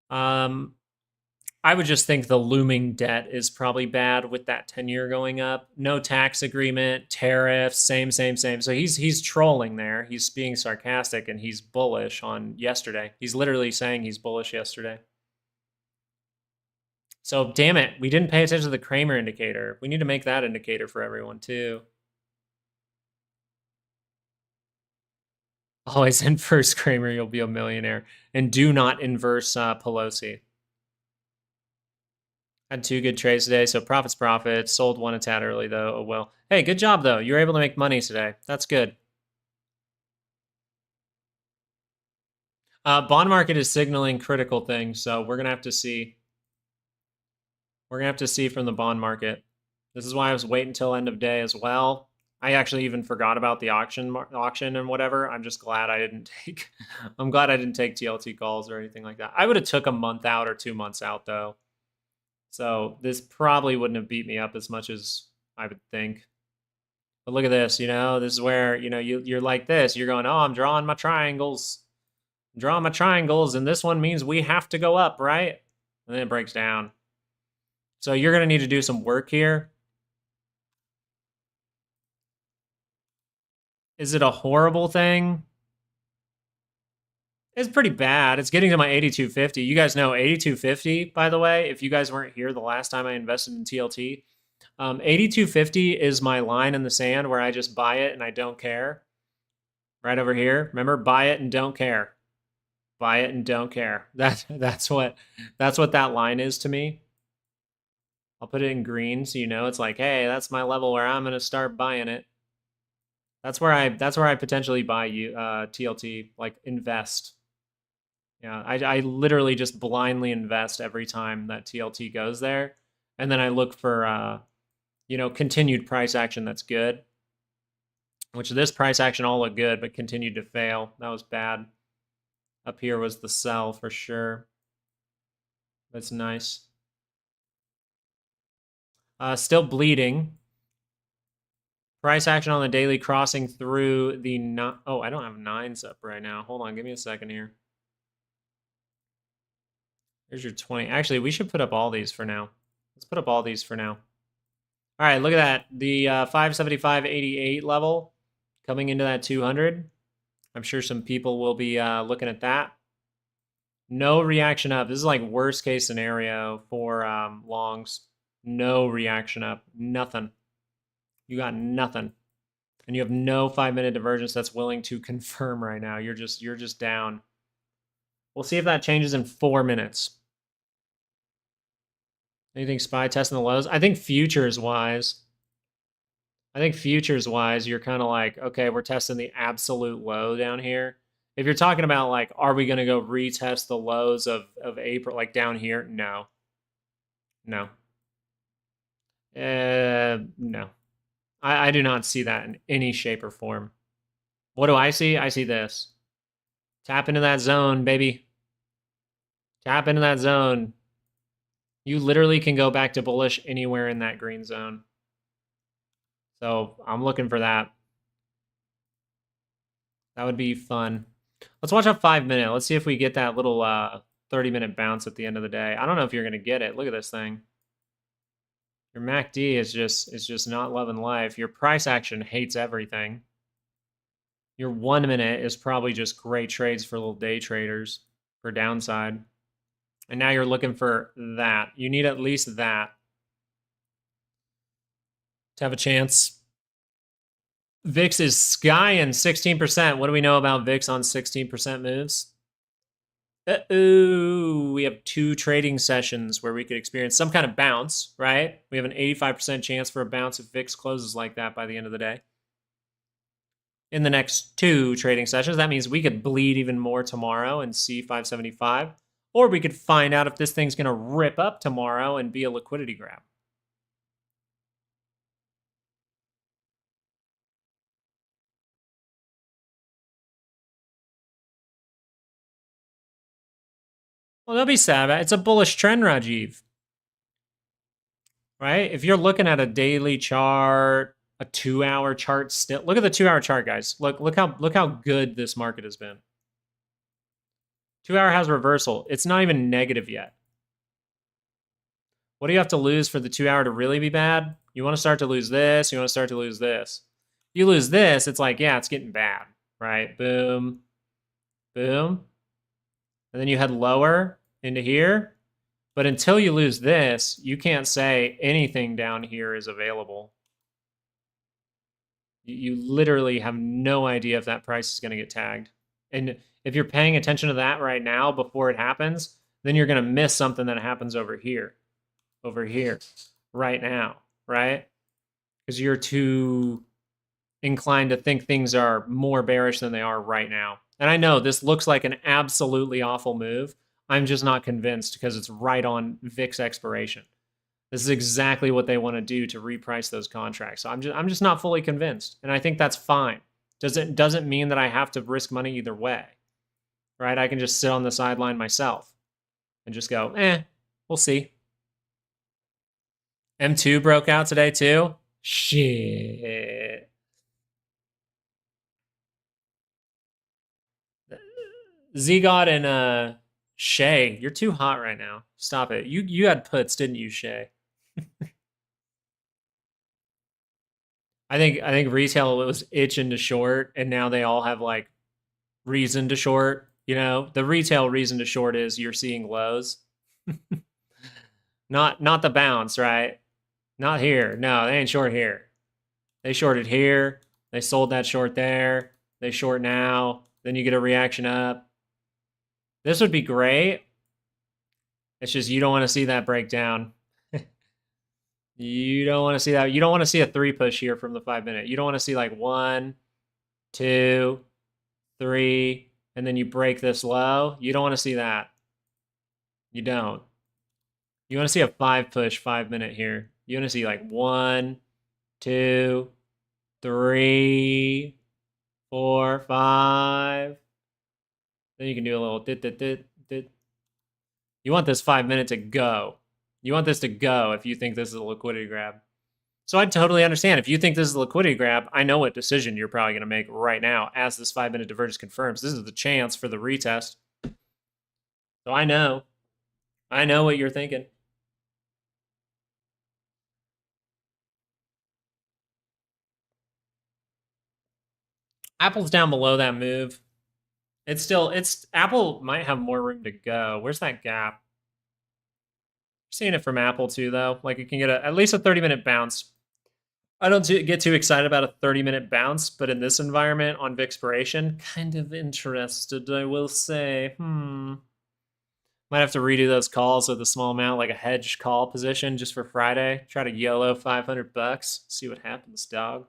I would just think the looming debt is probably bad with that 10-year going up. No tax agreement, tariffs, same. So he's trolling there. He's being sarcastic and he's bullish on yesterday. He's literally saying he's bullish yesterday. So damn it, we didn't pay attention to the Cramer indicator. We need to make that indicator for everyone too. Always inverse Cramer, you'll be a millionaire. And do not inverse Pelosi. Had 2 good trades today, so profits. Sold one a tad early, though. Oh, well. Hey, good job, though. You were able to make money today. That's good. Bond market is signaling critical things, so we're going to have to see. We're going to have to see from the bond market. This is why I was waiting until end of day as well. I actually even forgot about the auction and whatever. I'm just glad I didn't take. I'm glad I didn't take TLT calls or anything like that. I would have took a month out or 2 months out, though. So this probably wouldn't have beat me up as much as I would think. But look at this, this is where, you're like this. You're going, oh, I'm drawing my triangles. And this one means we have to go up, right? And then it breaks down. So you're going to need to do some work here. Is it a horrible thing? It's pretty bad. It's getting to my 8250. You guys know 8250, by the way, if you guys weren't here the last time I invested in TLT. 8250 is my line in the sand where I just buy it and I don't care. Right over here. Remember, buy it and don't care. Buy it and don't care. That's what that line is to me. I'll put it in green so you know it's like, hey, that's my level where I'm gonna start buying it. That's where I potentially buy you TLT, like invest. Yeah, I literally just blindly invest every time that TLT goes there, and then I look for continued price action that's good. Which this price action all looked good, but continued to fail. That was bad. Up here was the sell for sure. That's nice. Still bleeding. Price action on the daily crossing through the oh, I don't have 9s up right now. Hold on, give me a second here. Here's your 20. Actually, we should put up all these for now. Let's put up all these for now. All right, look at that. The 575.88 level coming into that 200. I'm sure some people will be looking at that. No reaction up. This is like worst case scenario for longs. No reaction up. Nothing. You got nothing. And you have no 5-minute divergence that's willing to confirm right now. You're just down. We'll see if that changes in 4 minutes. Anything SPY testing the lows? I think futures wise, you're kind of like, okay, we're testing the absolute low down here. If you're talking about like, are we going to go retest the lows of April, like down here? No. No. No. I do not see that in any shape or form. What do I see? I see this. Tap into that zone, baby. Tap into that zone. You literally can go back to bullish anywhere in that green zone. So I'm looking for that. That would be fun. Let's watch a 5-minute. Let's see if we get that little 30-minute bounce at the end of the day. I don't know if you're going to get it. Look at this thing. Your MACD is just not loving life. Your price action hates everything. Your 1 minute is probably just great trades for little day traders for downside. And now you're looking for that. You need at least that to have a chance. VIX is skying 16%. What do we know about VIX on 16% moves? Uh-oh, we have 2 trading sessions where we could experience some kind of bounce, right? We have an 85% chance for a bounce if VIX closes like that by the end of the day. In the next 2 trading sessions, that means we could bleed even more tomorrow and see 575, or we could find out if this thing's going to rip up tomorrow and be a liquidity grab. Well, don't be sad. It's a bullish trend, Rajiv. Right? If you're looking at a daily chart, a 2-hour chart still, look at the 2-hour chart, guys. Look how good this market has been. 2-hour has reversal. It's not even negative yet. What do you have to lose for the 2-hour to really be bad? You want to start to lose this. You want to start to lose this. You lose this, it's like, yeah, it's getting bad, right? Boom, boom. And then you head lower into here. But until you lose this, you can't say anything down here is available. You literally have no idea if that price is going to get tagged. And if you're paying attention to that right now before it happens, then you're going to miss something that happens over here, right now, right? Because you're too inclined to think things are more bearish than they are right now. And I know this looks like an absolutely awful move. I'm just not convinced because it's right on VIX expiration. This is exactly what they want to do to reprice those contracts. So I'm just not fully convinced, and I think that's fine. Doesn't mean that I have to risk money either way, right? I can just sit on the sideline myself and just go, we'll see. M2 broke out today too. Shit. Z-God and Shay, you're too hot right now. Stop it. You had puts, didn't you, Shay? I think retail was itching to short, and now they all have like reason to short. You know, the retail reason to short is you're seeing lows. Not the bounce, right? Not here. No, they ain't short here. They shorted here. They sold that short there. They short now. Then you get a reaction up. This would be great. It's just you don't want to see that breakdown. You don't want to see that. You don't want to see a 3 push here from the 5-minute. You don't want to see like 1, 2, 3, and then you break this low. You don't want to see that. You don't. You want to see a 5 push 5-minute here. You want to see like 1, 2, 3, 4, 5. Then you can do a little dit. You want this 5-minute to go. You want this to go if you think this is a liquidity grab. So I totally understand. If you think this is a liquidity grab, I know what decision you're probably going to make right now as this 5-minute divergence confirms. This is the chance for the retest. So I know. I know what you're thinking. Apple's down below that move. Apple might have more room to go. Where's that gap? Seeing it from Apple too, though. Like it can get at least a 30-minute bounce. I don't get too excited about a 30-minute bounce, but in this environment on Vixiration, kind of interested, I will say. Might have to redo those calls with a small amount, like a hedge call position just for Friday. Try to YOLO $500. See what happens, dog.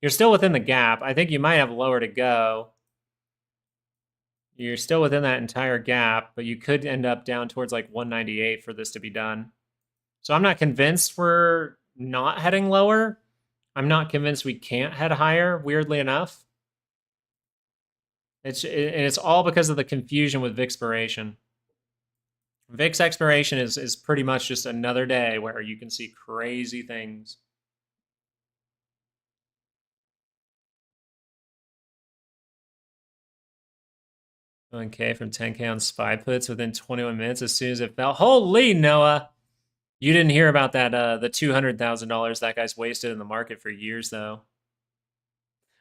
You're still within the gap. I think you might have lower to go. You're still within that entire gap, but you could end up down towards like 198 for this to be done. So I'm not convinced we're not heading lower. I'm not convinced we can't head higher, weirdly enough. It's all because of the confusion with Vixiration. VIX expiration is pretty much just another day where you can see crazy things. $1K from 10K on SPY puts within 21 minutes as soon as it fell. Holy Noah! You didn't hear about that, the $200,000 that guy's wasted in the market for years, though.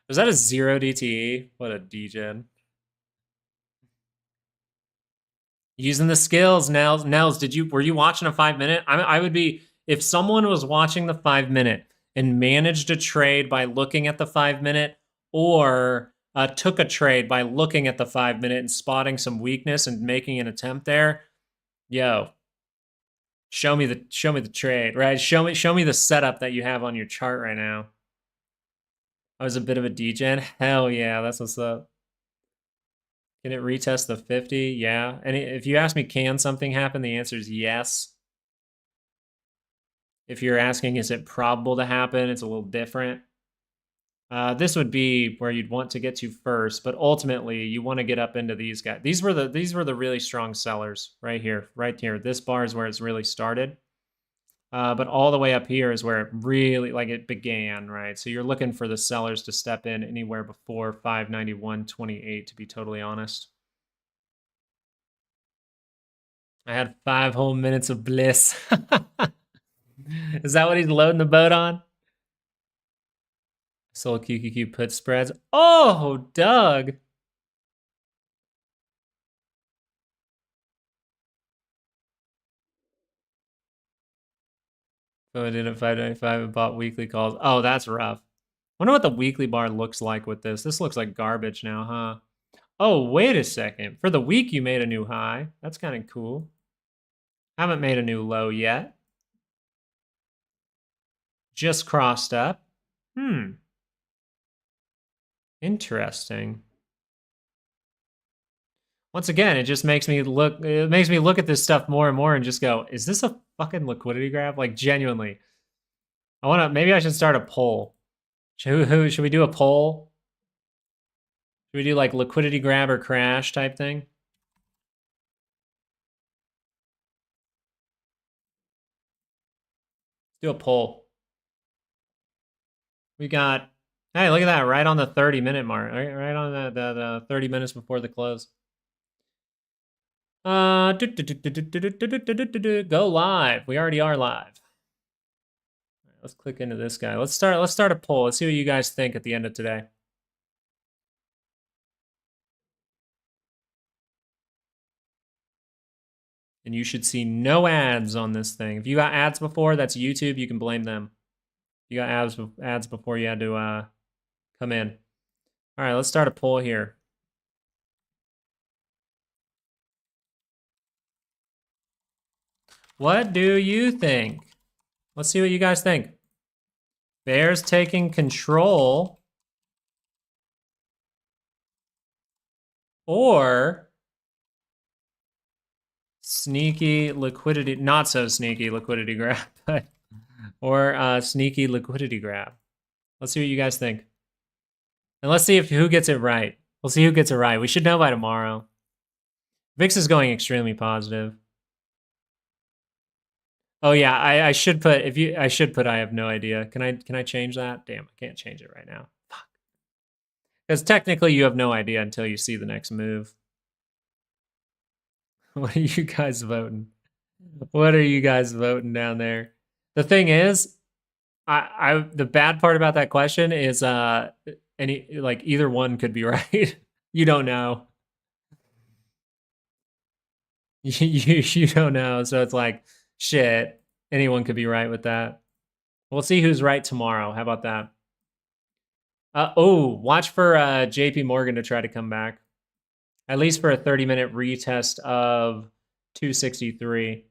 Was that a 0 DTE? What a degen. Using the skills, Nels. Nels, were you watching a 5-minute? I would be, if someone was watching the 5-minute and managed a trade by looking at the 5-minute, or took a trade by looking at the 5-minute and spotting some weakness and making an attempt there, yo, show me the trade, right? Show me the setup that you have on your chart right now. I was a bit of a degen. Hell yeah, that's what's up. Can it retest the 50? Yeah. And if you ask me, can something happen? The answer is yes. If you're asking, is it probable to happen? It's a little different. This would be where you'd want to get to first, but ultimately you want to get up into these guys. These were the really strong sellers right here, right here. This bar is where it's really started. But all the way up here is where it really, like, it began, right? So you're looking for the sellers to step in anywhere before 591.28, to be totally honest. I had 5 whole minutes of bliss. Is that what he's loading the boat on? Sold QQQ put spreads. Oh, Doug. So I did at 595 and bought weekly calls. Oh, that's rough. Wonder what the weekly bar looks like with this. This looks like garbage now, huh? Oh, wait a second. For the week, you made a new high. That's kind of cool. Haven't made a new low yet. Just crossed up. Interesting. Once again, it just makes me look at this stuff more and more and just go, is this a fucking liquidity grab? Like, genuinely. Maybe I should start a poll. Should we do a poll? Should we do like liquidity grab or crash type thing? Let's do a poll. We got, hey, look at that, right on the 30-minute mark, right on the 30 minutes before the close. Go live. We already are live. let's click into this guy. Let's start a poll. Let's see what you guys think at the end of today. And you should see no ads on this thing. If you got ads before, that's YouTube. You can blame them. You got ads before you had to come in. All right, let's start a poll here. What do you think? Let's see what you guys think. Bears taking control or sneaky liquidity, not so sneaky liquidity grab, but or sneaky liquidity grab. Let's see what you guys think. And let's see who gets it right. We'll see who gets it right. We should know by tomorrow. VIX is going extremely positive. Oh yeah, I should put I have no idea. Can I change that? Damn, I can't change it right now. Fuck. Because technically you have no idea until you see the next move. What are you guys voting? What are you guys voting down there? The thing is, the bad part about that question is either one could be right. You don't know. You don't know, so it's like shit. Anyone could be right with that. We'll see who's right tomorrow. How about that? Watch for JP Morgan to try to come back. At least for a 30-minute retest of 263.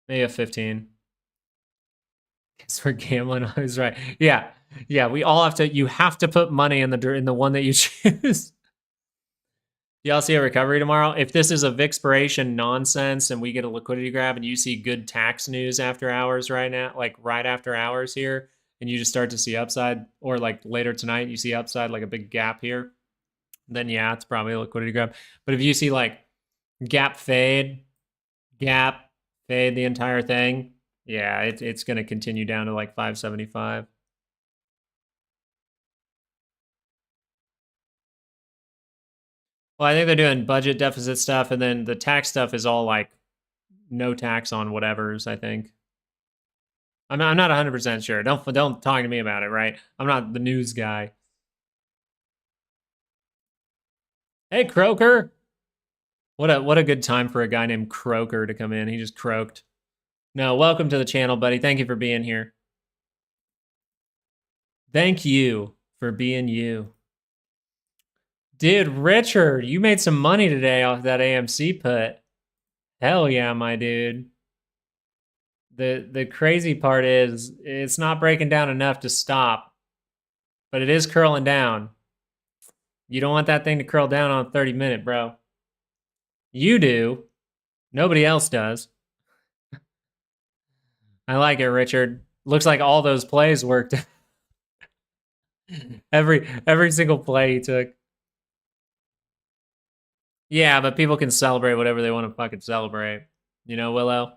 Maybe a 15. Guess we're gambling on who's right. Yeah. Yeah, we all have to, you have to put money in the one that you choose. Y'all see a recovery tomorrow? If this is a Vixiration nonsense and we get a liquidity grab and you see good tax news after hours right now, like right after hours here, and you just start to see upside, or like later tonight, you see upside, like a big gap here, then yeah, it's probably a liquidity grab. But if you see like gap fade the entire thing, yeah, it's going to continue down to like 575. Well, I think they're doing budget deficit stuff, and then the tax stuff is all like no tax on whatever's, I think. I'm not 100% sure. Don't talk to me about it, right? I'm not the news guy. Hey, Croaker. What a good time for a guy named Croaker to come in. He just croaked. No, welcome to the channel, buddy. Thank you for being here. Thank you for being you. Dude, Richard, you made some money today off that AMC put. Hell yeah, my dude. The crazy part is it's not breaking down enough to stop, but it is curling down. You don't want that thing to curl down on 30-minute, bro. You do. Nobody else does. I like it, Richard. Looks like all those plays worked. every single play he took. Yeah, but people can celebrate whatever they want to fucking celebrate. You know, Willow?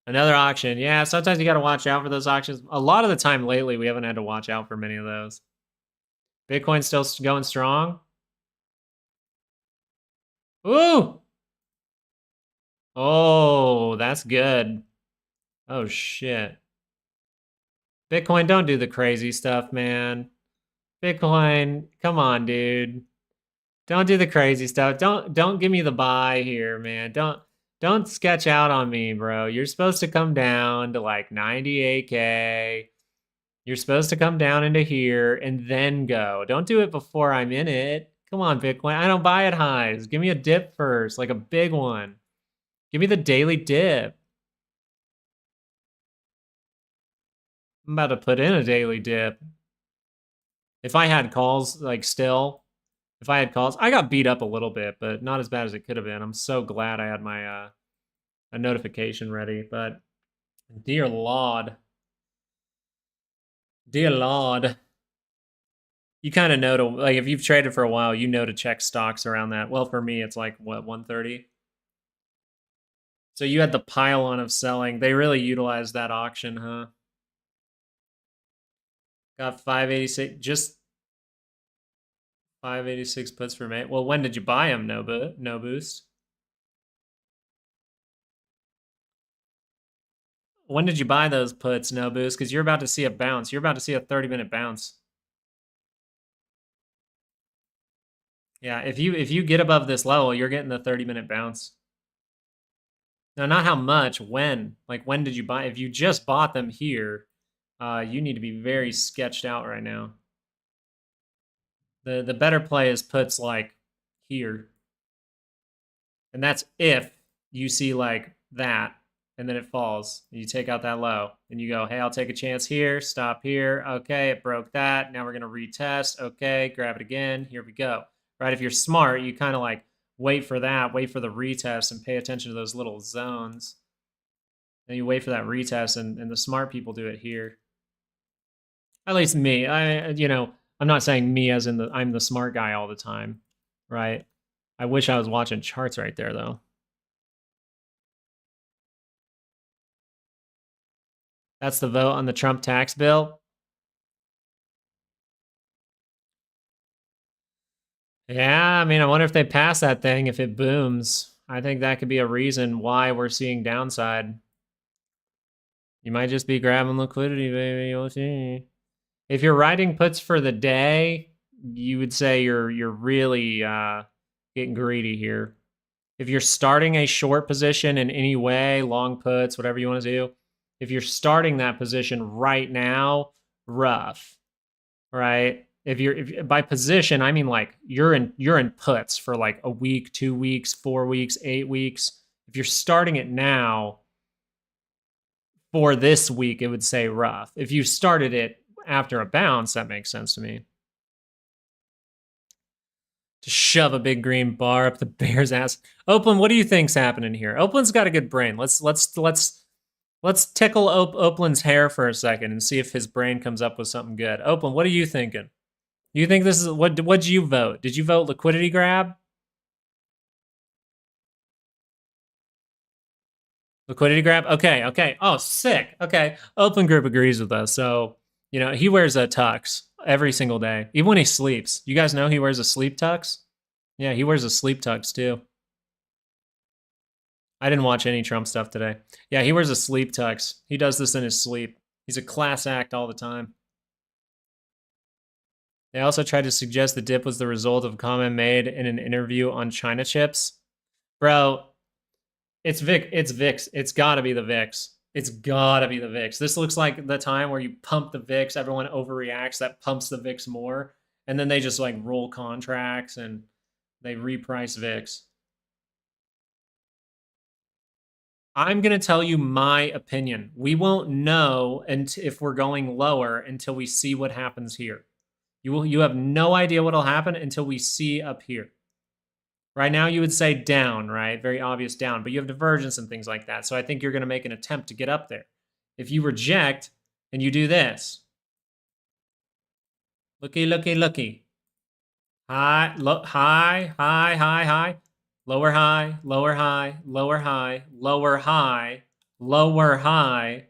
Another auction. Yeah, sometimes you got to watch out for those auctions. A lot of the time lately, we haven't had to watch out for many of those. Bitcoin's still going strong. Ooh! Oh, that's good. Oh, shit. Bitcoin, don't do the crazy stuff, man. Bitcoin, come on, dude. Don't do the crazy stuff. Don't give me the buy here, man. Don't sketch out on me, bro. You're supposed to come down to like 98K. You're supposed to come down into here and then go. Don't do it before I'm in it. Come on, Bitcoin. I don't buy at highs. Give me a dip first, like a big one. Give me the daily dip. I'm about to put in a daily dip. If I had calls, like still, if I had calls, I got beat up a little bit, but not as bad as it could have been. I'm so glad I had my a notification ready, but dear Lord. Dear Lord. You kind of know to, like, if you've traded for a while, you know to check stocks around that. Well, for me, it's like, what, 130? So you had the pile on of selling. They really utilized that auction, huh? Got 586, just 586 puts for May. Well, when did you buy them? No boost. When did you buy those puts, No Boost? Because you're about to see a bounce. You're about to see a 30-minute bounce. Yeah, if you get above this level, you're getting the 30-minute bounce. No, not how much, when. Like, when did you buy? If you just bought them here, you need to be very sketched out right now. The better play is puts like here. And that's if you see like that, and then it falls. And you take out that low, and you go, hey, I'll take a chance here, stop here. Okay, it broke that. Now we're going to retest. Okay, grab it again. Here we go. Right? If you're smart, you kind of like wait for that, wait for the retest, and pay attention to those little zones. Then you wait for that retest, and the smart people do it here. At least me. I'm not saying me as in I'm the smart guy all the time, right? I wish I was watching charts right there, though. That's the vote on the Trump tax bill. Yeah, I mean, I wonder if they pass that thing, if it booms. I think that could be a reason why we're seeing downside. You might just be grabbing liquidity, baby. We'll see. If you're writing puts for the day, you would say you're really getting greedy here. If you're starting a short position in any way, long puts, whatever you want to do, if you're starting that position right now, rough, right? If by position, I mean like you're in puts for like a week, 2 weeks, 4 weeks, 8 weeks. If you're starting it now for this week, it would say rough. If you started it after a bounce, that makes sense to me. To shove a big green bar up the bear's ass. Open, what do you think's happening here? Open's got a good brain. Let's tickle Oplin's hair for a second and see if his brain comes up with something good. Open, what are you thinking? You think this is what'd you vote? Did you vote liquidity grab? Liquidity grab? Okay. Oh, sick. Okay. Open group agrees with us. So, he wears a tux every single day, even when he sleeps. You guys know he wears a sleep tux? Yeah, he wears a sleep tux too. I didn't watch any Trump stuff today. Yeah, he wears a sleep tux. He does this in his sleep. He's a class act all the time. They also tried to suggest the dip was the result of a comment made in an interview on China chips. Bro, it's VIX. It's gotta be the VIX. It's gotta be the VIX. This looks like the time where you pump the VIX, everyone overreacts, that pumps the VIX more, and then they just like roll contracts and they reprice VIX. I'm going to tell you my opinion. We won't know if we're going lower until we see what happens here. You have no idea what'll happen until we see up here. Right now, you would say down, right? Very obvious down, but you have divergence and things like that. So I think you're going to make an attempt to get up there. If you reject and you do this, looky. High, high, high. Lower high, lower high, lower high, lower high, lower high,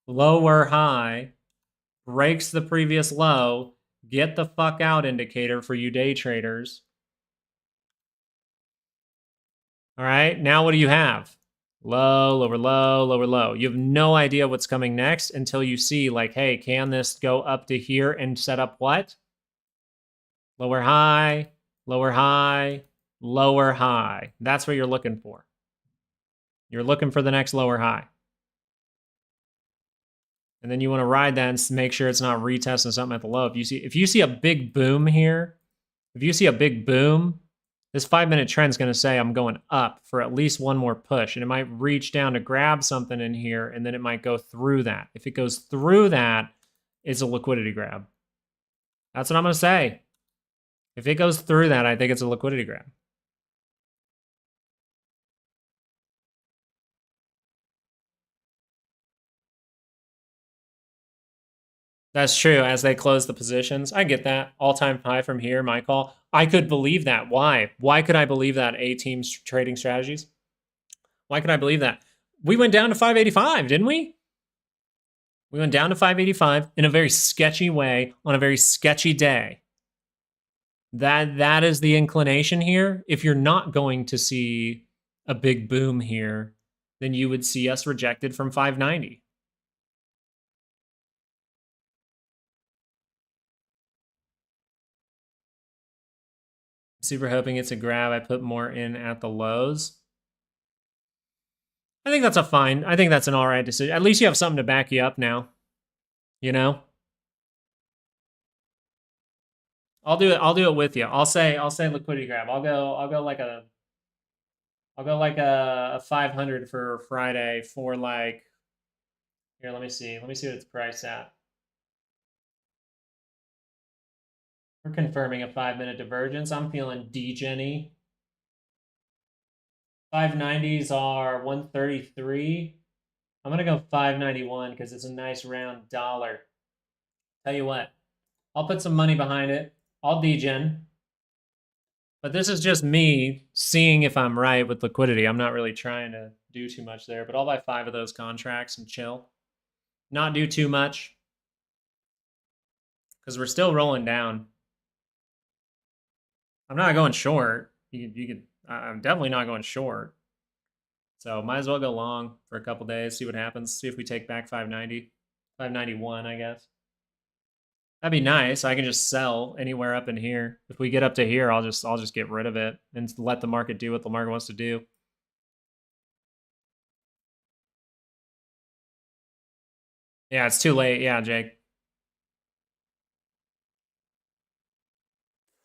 lower high, breaks the previous low, get the fuck out indicator for you day traders. All right, now what do you have? Low, lower low, lower low. You have no idea what's coming next until you see like, hey, can this go up to here and set up what? Lower high, lower high, lower high. That's what you're looking for. You're looking for the next lower high. And then you want to ride that and make sure it's not retesting something at the low. If you see a big boom here, if you see a big boom, this 5-minute trend is going to say I'm going up for at least one more push. And it might reach down to grab something in here, and then it might go through that. If it goes through that, it's a liquidity grab. That's what I'm going to say. If it goes through that, I think it's a liquidity grab. That's true. As they close the positions, I get that. All-time high from here, my call. I could believe that. Why? Why could I believe that? A-team's trading strategies. Why could I believe that? We went down to 585, didn't we? We went down to 585 in a very sketchy way on a very sketchy day. That is the inclination here. If you're not going to see a big boom here, then you would see us rejected from 590. Super hoping it's a grab. I put more in at the lows. I think that's I think that's an all right decision. At least you have something to back you up now. You know? I'll do it with you. I'll say liquidity grab. I'll go like a 500 for Friday for like, here, let me see. Let me see what it's priced at. We're confirming a 5-minute divergence. I'm feeling degen-y. 590s are 133. I'm gonna go 591 because it's a nice round dollar. Tell you what, I'll put some money behind it. I'll degen. But this is just me seeing if I'm right with liquidity. I'm not really trying to do too much there, but I'll buy 5 of those contracts and chill. Not do too much. Because we're still rolling down. I'm not going short. I'm definitely not going short. So might as well go long for a couple days, see what happens, see if we take back 590, 591, I guess. That'd be nice. I can just sell anywhere up in here. If we get up to here, I'll just get rid of it and let the market do what the market wants to do. Yeah, it's too late. Yeah, Jake.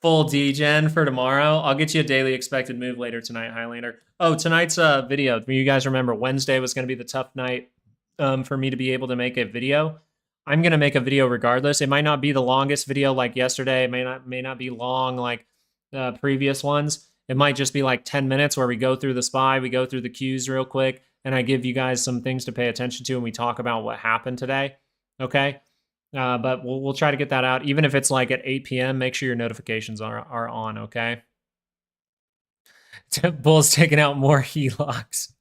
Full degen for tomorrow. I'll get you a daily expected move later tonight, Highlander. Oh, tonight's video. You guys remember Wednesday was going to be the tough night for me to be able to make a video. I'm going to make a video regardless. It might not be the longest video like yesterday. It may not be long like previous ones. It might just be like 10 minutes where we go through the SPY, we go through the Qs real quick, and I give you guys some things to pay attention to, and we talk about what happened today. Okay? But we'll try to get that out. Even if it's like at 8 p.m., make sure your notifications are on, okay? Bull's taking out more HELOCs.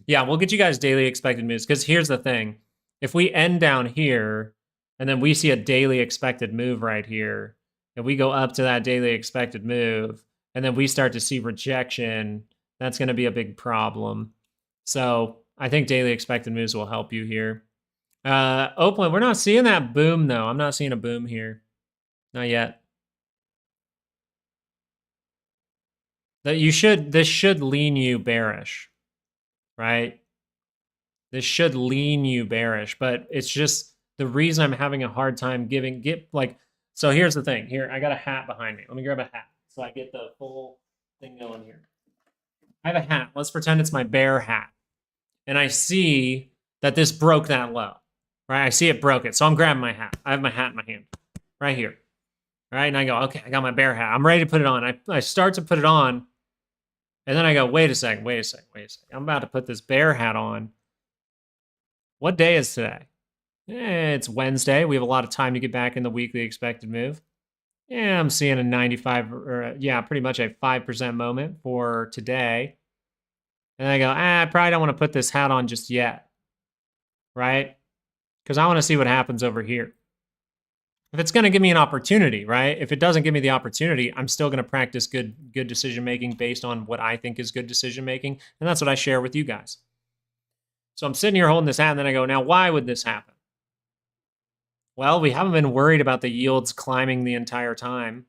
Yeah, we'll get you guys daily expected moves, because here's the thing. If we end down here, and then we see a daily expected move right here, and we go up to that daily expected move, and then we start to see rejection, that's going to be a big problem. So I think daily expected moves will help you here. Oakland, we're not seeing that boom, though. I'm not seeing a boom here. Not yet. This should lean you bearish, right? This should lean you bearish, but it's just the reason I'm having a hard time so here's the thing. Here, I got a hat behind me. Let me grab a hat so I get the full thing going here. I have a hat. Let's pretend it's my bear hat. And I see that this broke that low, right? I see it broke it. So I'm grabbing my hat. I have my hat in my hand right here, right? And I go, okay, I got my bear hat. I'm ready to put it on. I start to put it on, and then I go, wait a second. I'm about to put this bear hat on. What day is today? It's Wednesday. We have a lot of time to get back in the weekly expected move. Yeah, I'm seeing a 95, or yeah, pretty much a 5% moment for today. And I go, I probably don't want to put this hat on just yet, right? Because I want to see what happens over here. If it's going to give me an opportunity, right? If it doesn't give me the opportunity, I'm still going to practice good decision-making based on what I think is good decision-making. And that's what I share with you guys. So I'm sitting here holding this hat, and then I go, now why would this happen? Well, we haven't been worried about the yields climbing the entire time.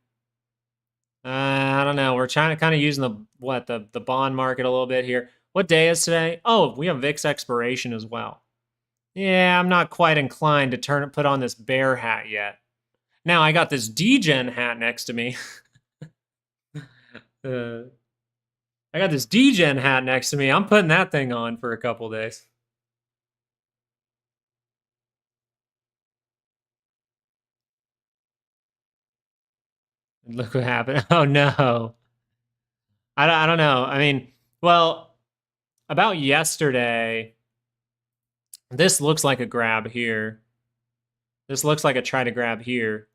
I don't know. We're trying to kind of using the bond market a little bit here. What day is today? Oh, we have VIX expiration as well. Yeah, I'm not quite inclined to put on this bear hat yet. Now I got this degen hat next to me. I got this degen hat next to me. I'm putting that thing on for a couple days. Look what happened. Oh no. I don't know. I mean, well, about yesterday, this looks like a grab here. This looks like a try to grab here.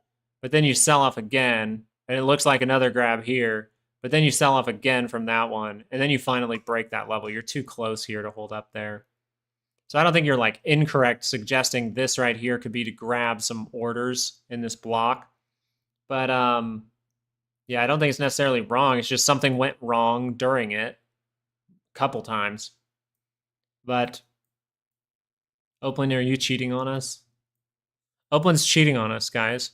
But then you sell off again, and it looks like another grab here. But then you sell off again from that one, and then you finally break that level. You're too close here to hold up there. So I don't think you're like incorrect suggesting this right here could be to grab some orders in this block. But yeah, I don't think it's necessarily wrong. It's just something went wrong during it a couple times. But Oakland, are you cheating on us? Oakland's cheating on us, guys.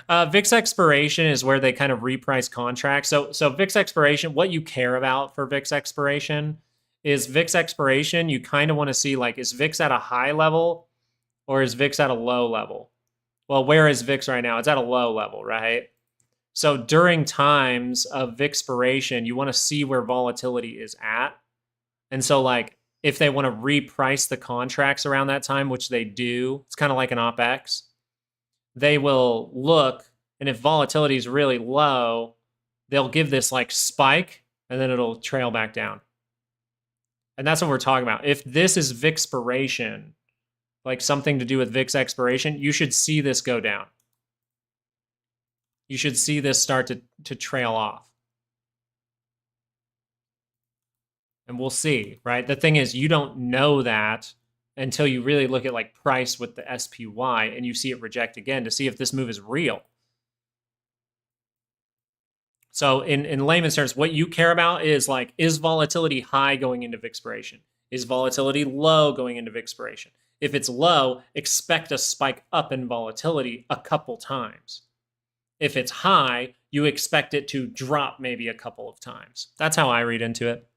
VIX expiration is where they kind of reprice contracts. So VIX expiration, what you care about for VIX expiration is VIX expiration. You kind of want to see, like, is VIX at a high level or is VIX at a low level? Well, where is VIX right now? It's at a low level, right? So during times of VIXpiration, you want to see where volatility is at. And so, like, if they want to reprice the contracts around that time, which they do, it's kind of like an OPEX, they will look, and if volatility is really low, they'll give this like spike, and then it'll trail back down. And that's what we're talking about. If this is VIXpiration, like something to do with VIX expiration, you should see this go down. You should see this start to trail off. And we'll see, right? The thing is, you don't know that until you really look at like price with the SPY and you see it reject again to see if this move is real. So in layman's terms, what you care about is like, is volatility high going into VIXpiration? Is volatility low going into VIXpiration? If it's low, expect a spike up in volatility a couple times. If it's high, you expect it to drop maybe a couple of times. That's how I read into it.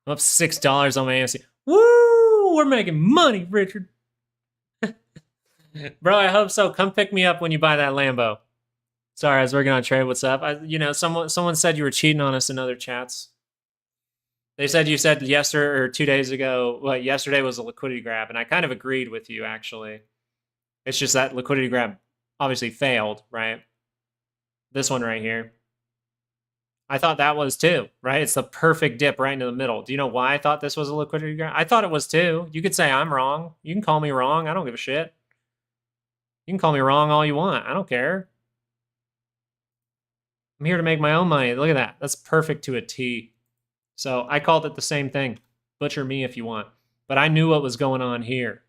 I'm up $6 on my AMC. Woo! We're making money, Richard. Bro, I hope so. Come pick me up when you buy that Lambo. Sorry, I was working on trade. What's up? Someone said you were cheating on us in other chats. They said you said yesterday or 2 days ago, well, yesterday was a liquidity grab, and I kind of agreed with you, actually. It's just that liquidity grab obviously failed, right? This one right here. I thought that was too, right? It's the perfect dip right into the middle. Do you know why I thought this was a liquidity grab? I thought it was too. You could say I'm wrong. You can call me wrong. I don't give a shit. You can call me wrong all you want. I don't care. I'm here to make my own money. Look at that. That's perfect to a T. So I called it the same thing. Butcher me if you want. But I knew what was going on here.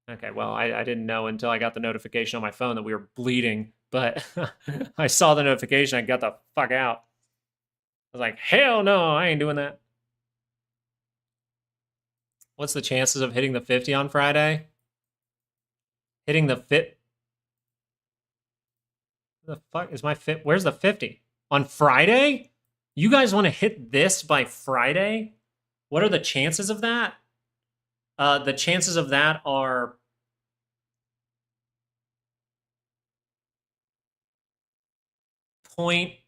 Okay, well, I didn't know until I got the notification on my phone that we were bleeding. But I saw the notification. I got the fuck out. I was like, hell no, I ain't doing that. What's the chances of hitting the 50 on Friday? Hitting the fit? The fuck is my fit? Where's the 50? On Friday? You guys want to hit this by Friday? What are the chances of that? The chances of that are 0.5,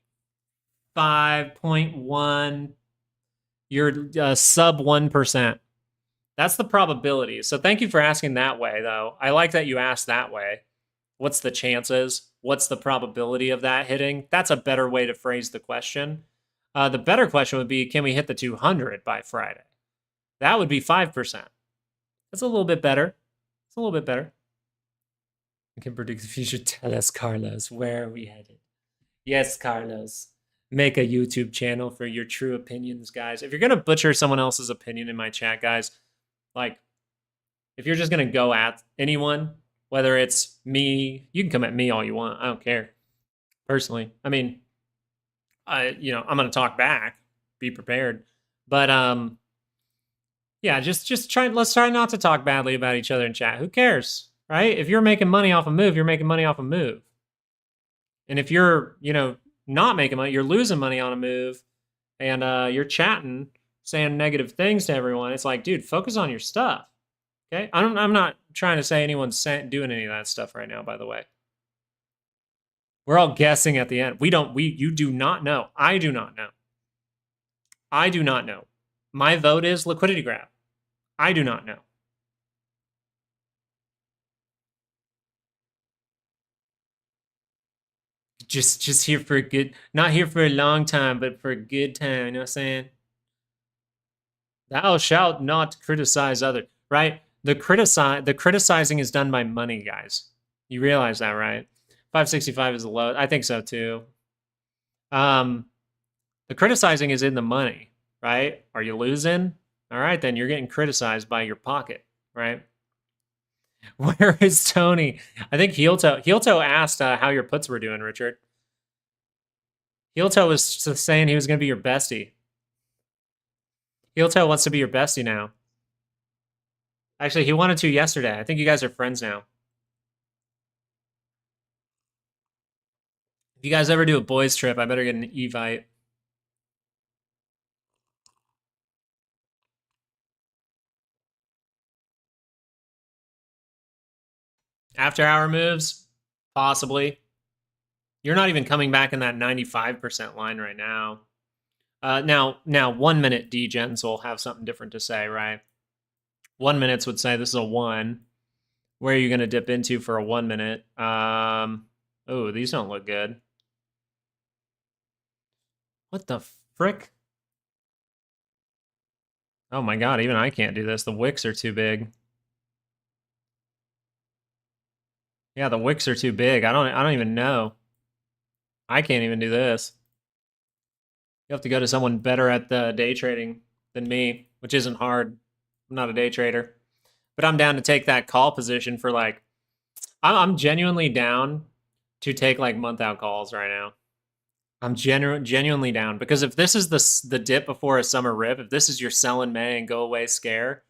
0.1. You're sub 1%. That's the probability. So thank you for asking that way, though. I like that you asked that way. What's the chances? What's the probability of that hitting? That's a better way to phrase the question. The better question would be, can we hit the 200 by Friday? That would be 5%. That's a little bit better. It's a little bit better. I can predict the future. Tell us, Carlos, where are we headed? Yes, Carlos. Make a YouTube channel for your true opinions, guys. If you're going to butcher someone else's opinion in my chat, guys, like, if you're just going to go at anyone, whether it's me, you can come at me all you want. I don't care. Personally. I mean, I'm going to talk back. Be prepared. But, yeah, just try. Let's try not to talk badly about each other in chat. Who cares, right? If you're making money off a move, you're making money off a move. And if you're, not making money, you're losing money on a move, and you're chatting, saying negative things to everyone. It's like, dude, focus on your stuff. Okay, I'm not trying to say anyone's doing any of that stuff right now. By the way, we're all guessing at the end. You do not know. I do not know. I do not know. My vote is liquidity grab. I do not know. Just here for a good, not here for a long time, but for a good time. You know what I'm saying? Thou shalt not criticize others, right? The criticizing is done by money, guys. You realize that, right? 565 is the low. I think so too. The criticizing is in the money, right? Are you losing? All right, then you're getting criticized by your pocket, right? Where is Tony? I think Heelto asked how your puts were doing, Richard. Heelto was saying he was going to be your bestie. Heel Toe wants to be your bestie now. Actually, he wanted to yesterday. I think you guys are friends now. If you guys ever do a boys trip, I better get an Evite. After hour moves, possibly. You're not even coming back in that 95% line right now. Now 1 minute degens will have something different to say, right? 1 minutes would say this is a 1. Where are you going to dip into for a 1 minute? Oh, these don't look good. What the frick? Oh my god, even I can't do this. The wicks are too big. Yeah, the wicks are too big. I don't even know. I can't even do this. You have to go to someone better at the day trading than me, which isn't hard. I'm not a day trader. But I'm down to take that call position for like, I'm genuinely down to take like month out calls right now. I'm genuinely down because if this is the dip before a summer rip, if this is your sell in May and go away scare,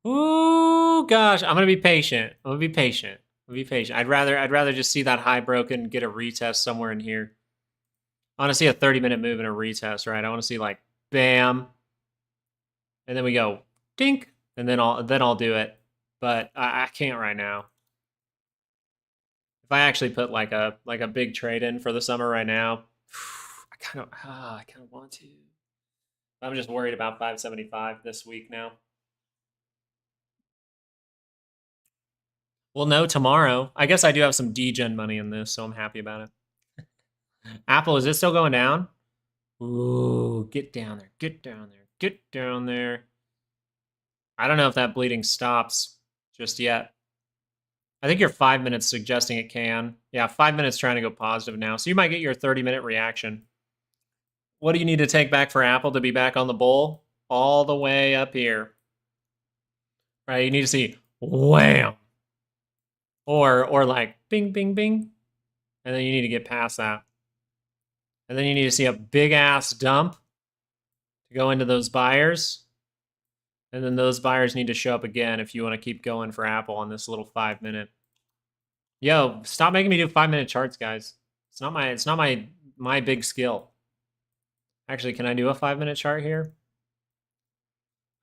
ooh gosh, I'm gonna be patient. I'm gonna be patient. I'd rather just see that high broken, get a retest somewhere in here. I want to see a 30-minute move and a retest, right? I want to see like bam, and then we go dink, and then I'll do it. But I can't right now. If I actually put like a big trade in for the summer right now, I kind of want to. I'm just worried about 575 this week now. Well, no, tomorrow. I guess I do have some degen money in this, so I'm happy about it. Apple, is it still going down? Ooh, get down there. Get down there. Get down there. I don't know if that bleeding stops just yet. I think your 5 minutes suggesting it can. Yeah, 5 minutes trying to go positive now. So you might get your 30-minute reaction. What do you need to take back for Apple to be back on the bull? All the way up here. Right, you need to see wham. Or like bing, bing, bing. And then you need to get past that. And then you need to see a big ass dump to go into those buyers. And then those buyers need to show up again if you want to keep going for Apple on this little 5 minute. Yo, stop making me do 5 minute charts, guys. It's not my big skill. Actually, can I do a 5 minute chart here?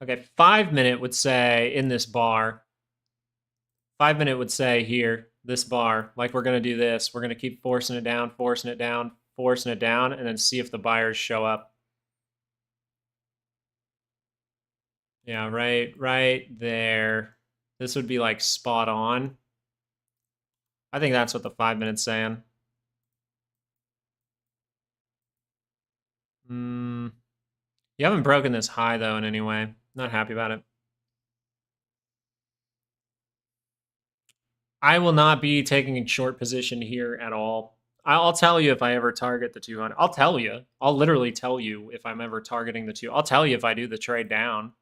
Okay, 5 minute would say in this bar. 5 minute would say here, this bar, like we're going to do this. We're going to keep forcing it down, forcing it down, forcing it down, and then see if the buyers show up. Yeah, right there. This would be like spot on. I think that's what the 5 minute's saying. You haven't broken this high, though, in any way. Not happy about it. I will not be taking a short position here at all. I'll tell you if I ever target the 200. I'll tell you. I'll literally tell you if I'm ever targeting the 2. I'll tell you if I do the trade down.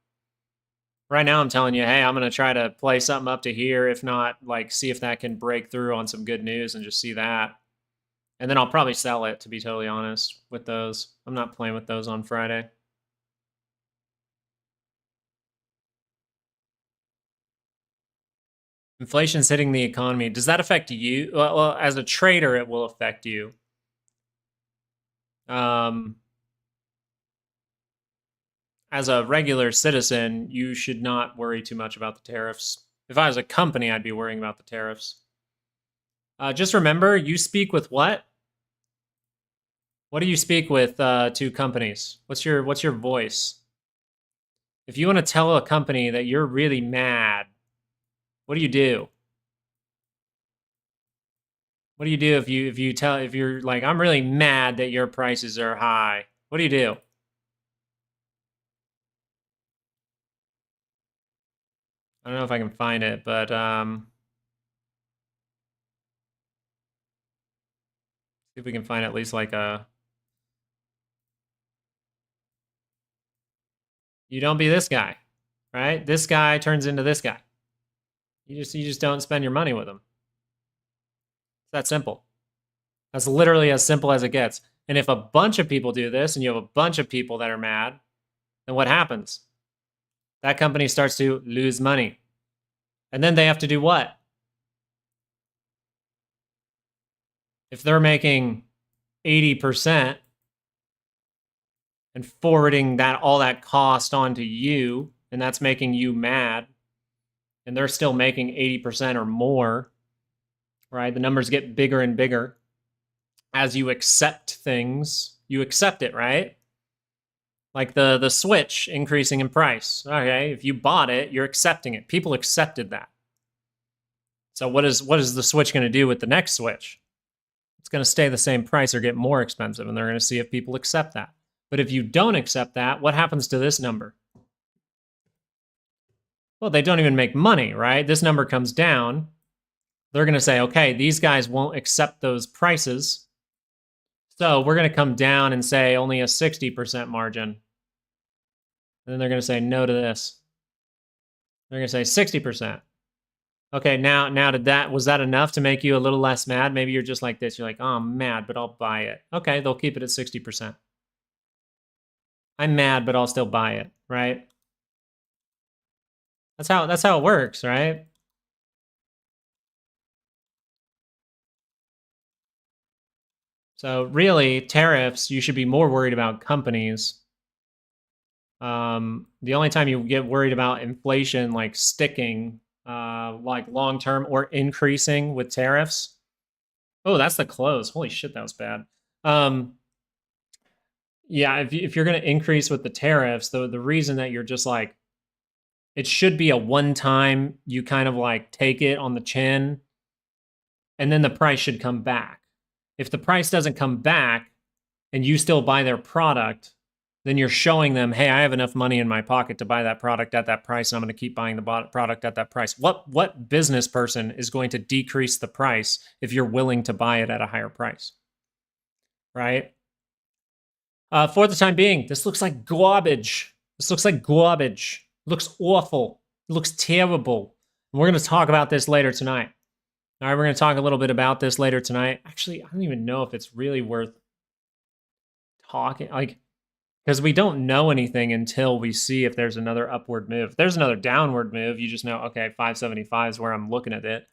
Right now, I'm telling you, hey, I'm going to try to play something up to here. If not, like, see if that can break through on some good news and just see that. And then I'll probably sell it, to be totally honest, with those. I'm not playing with those on Friday. Inflation's hitting the economy. Does that affect you? Well, as a trader, it will affect you. As a regular citizen, you should not worry too much about the tariffs. If I was a company, I'd be worrying about the tariffs. Just remember, you speak with what? What do you speak with to companies? What's your voice? If you want to tell a company that you're really mad, what do you do? What do you do if you're like, I'm really mad that your prices are high? What do you do? I don't know if I can find it, but see if we can find at least like a. You don't be this guy, right? This guy turns into this guy. You just don't spend your money with him. It's that simple. That's literally as simple as it gets. And if a bunch of people do this and you have a bunch of people that are mad, And what happens? That company starts to lose money. And then they have to do what? If they're making 80% and forwarding all that cost onto you, and that's making you mad, and they're still making 80% or more, right? The numbers get bigger and bigger. As you accept things, you accept it, right? Like the Switch increasing in price. Okay, if you bought it, you're accepting it. People accepted that. So what is the Switch going to do with the next Switch? It's going to stay the same price or get more expensive, and they're going to see if people accept that. But if you don't accept that, what happens to this number? Well, they don't even make money, right? This number comes down. They're going to say, okay, these guys won't accept those prices. So we're going to come down and say only a 60% margin. And then they're going to say no to this. They're going to say 60%. Okay, now was that enough to make you a little less mad? Maybe you're just like this. You're like, oh, I'm mad, but I'll buy it. Okay, they'll keep it at 60%. I'm mad, but I'll still buy it, right? That's how it works, right? So really, tariffs, you should be more worried about companies. The only time you get worried about inflation, like sticking, like long-term or increasing with tariffs. Oh, that's the close. Holy shit, that was bad. Yeah, if you're going to increase with the tariffs, the reason that you're just like, it should be a one-time, you kind of like take it on the chin, and then the price should come back. If the price doesn't come back and you still buy their product, then you're showing them, hey, I have enough money in my pocket to buy that product at that price, and I'm going to keep buying the product at that price. What business person is going to decrease the price if you're willing to buy it at a higher price, right? For the time being, this looks like garbage. This looks like garbage. It looks awful. It looks terrible. And we're going to talk about this later tonight. All right, we're going to talk a little bit about this later tonight. Actually, I don't even know if it's really worth talking, like, because we don't know anything until we see if there's another upward move. If there's another downward move, you just know, okay, 575 is where I'm looking at it.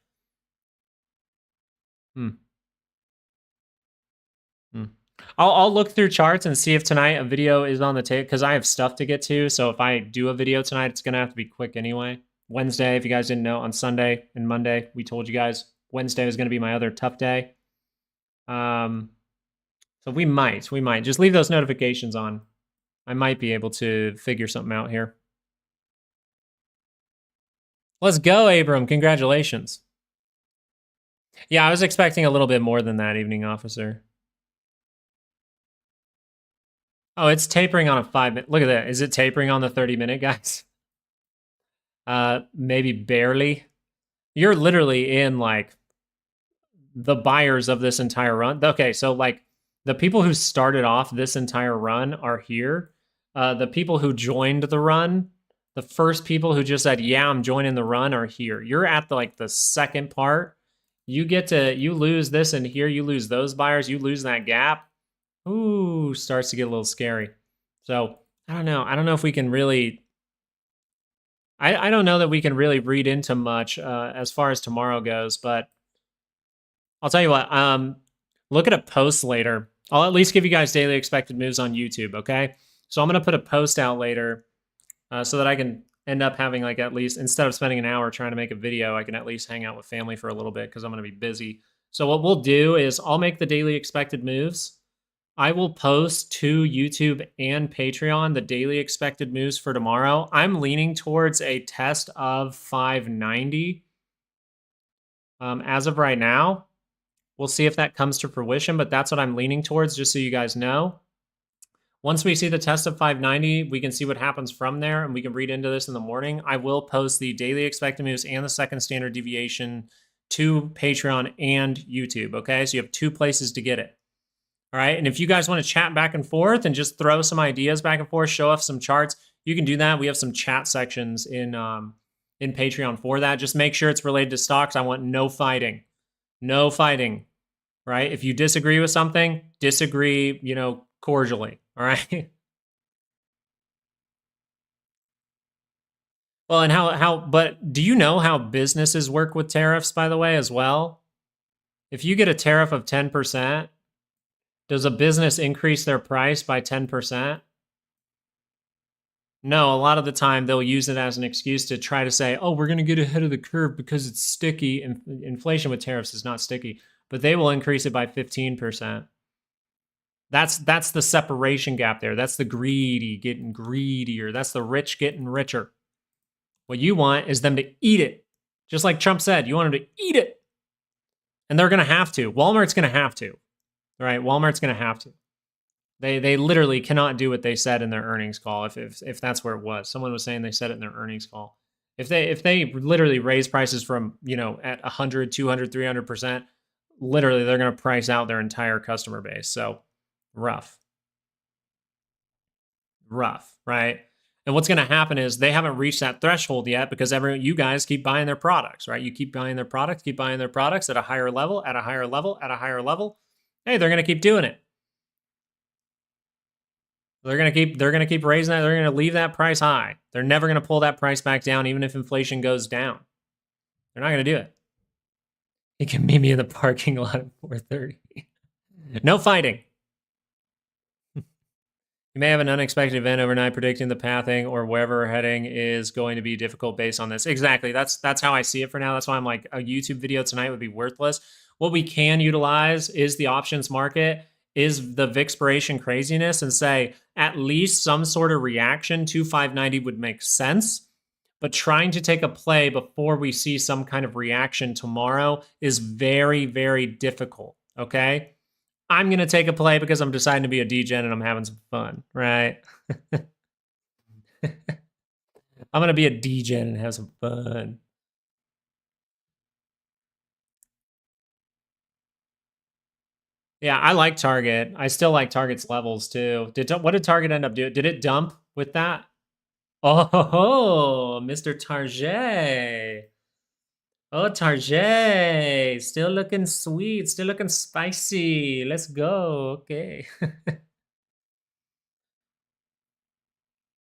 I'll look through charts and see if tonight a video is on the table, because I have stuff to get to. So if I do a video tonight, it's going to have to be quick anyway. Wednesday, if you guys didn't know, on Sunday and Monday, we told you guys Wednesday was going to be my other tough day. So we might just leave those notifications on. I might be able to figure something out here. Let's go, Abram. Congratulations. Yeah, I was expecting a little bit more than that, evening officer. Oh, it's tapering on a 5-minute. Look at that. Is it tapering on the 30-minute, guys? Maybe barely. You're literally in, like, the buyers of this entire run. Okay, so, like, the people who started off this entire run are here. The people who joined the run, the first people who just said, yeah, I'm joining the run, are here. You're at the second part. You lose this in here, you lose those buyers, you lose that gap. Ooh, starts to get a little scary. So I don't know. I don't know if we can really. I don't know that we can really read into much as far as tomorrow goes, but I'll tell you what. Look at a post later. I'll at least give you guys daily expected moves on YouTube, okay? So I'm going to put a post out later so that I can end up having, like, at least, instead of spending an hour trying to make a video, I can at least hang out with family for a little bit because I'm going to be busy. So what we'll do is I'll make the daily expected moves. I will post to YouTube and Patreon the daily expected moves for tomorrow. I'm leaning towards a test of 590 as of right now. We'll see if that comes to fruition, but that's what I'm leaning towards, just so you guys know. Once we see the test of 590, we can see what happens from there, and we can read into this in the morning. I will post the daily expected moves and the second standard deviation to Patreon and YouTube, okay? So you have two places to get it. All right, and if you guys want to chat back and forth and just throw some ideas back and forth, show off some charts, you can do that. We have some chat sections in Patreon for that. Just make sure it's related to stocks. I want no fighting. No fighting, right? If you disagree with something, disagree, cordially, all right? Well, and but do you know how businesses work with tariffs, by the way, as well? If you get a tariff of 10%, does a business increase their price by 10%? No, a lot of the time they'll use it as an excuse to try to say, oh, we're going to get ahead of the curve because it's sticky. Inflation with tariffs is not sticky, but they will increase it by 15%. That's the separation gap there. That's the greedy getting greedier. That's the rich getting richer. What you want is them to eat it. Just like Trump said, you want them to eat it. And they're going to have to. Walmart's going to have to. Right? Walmart's going to have to. They literally cannot do what they said in their earnings call if that's where it was. Someone was saying they said it in their earnings call. If they literally raise prices from, at 100, 200, 300%, literally they're going to price out their entire customer base. So rough, right? And what's going to happen is they haven't reached that threshold yet because you guys keep buying their products, right? You keep buying their products at a higher level, at a higher level, at a higher level. Hey, they're going to keep doing it. They're going to keep raising that. They're going to leave that price high. They're never going to pull that price back down, even if inflation goes down. They're not going to do it. He can meet me in the parking lot at 4:30. No fighting. You may have an unexpected event overnight. Predicting the pathing or wherever we're heading is going to be difficult based on this. Exactly. That's how I see it for now. That's why I'm like, a YouTube video tonight would be worthless. What we can utilize is the options market, is the Vixiration craziness, and say at least some sort of reaction to 590 would make sense. But trying to take a play before we see some kind of reaction tomorrow is very, very difficult. Okay? I'm going to take a play because I'm deciding to be a degen and I'm having some fun, right? I'm going to be a degen and have some fun. Yeah, I like Target. I still like Target's levels too. What did Target end up doing? Did it dump with that? Oh, Mr. Target. Oh, Target. Still looking sweet. Still looking spicy. Let's go. Okay.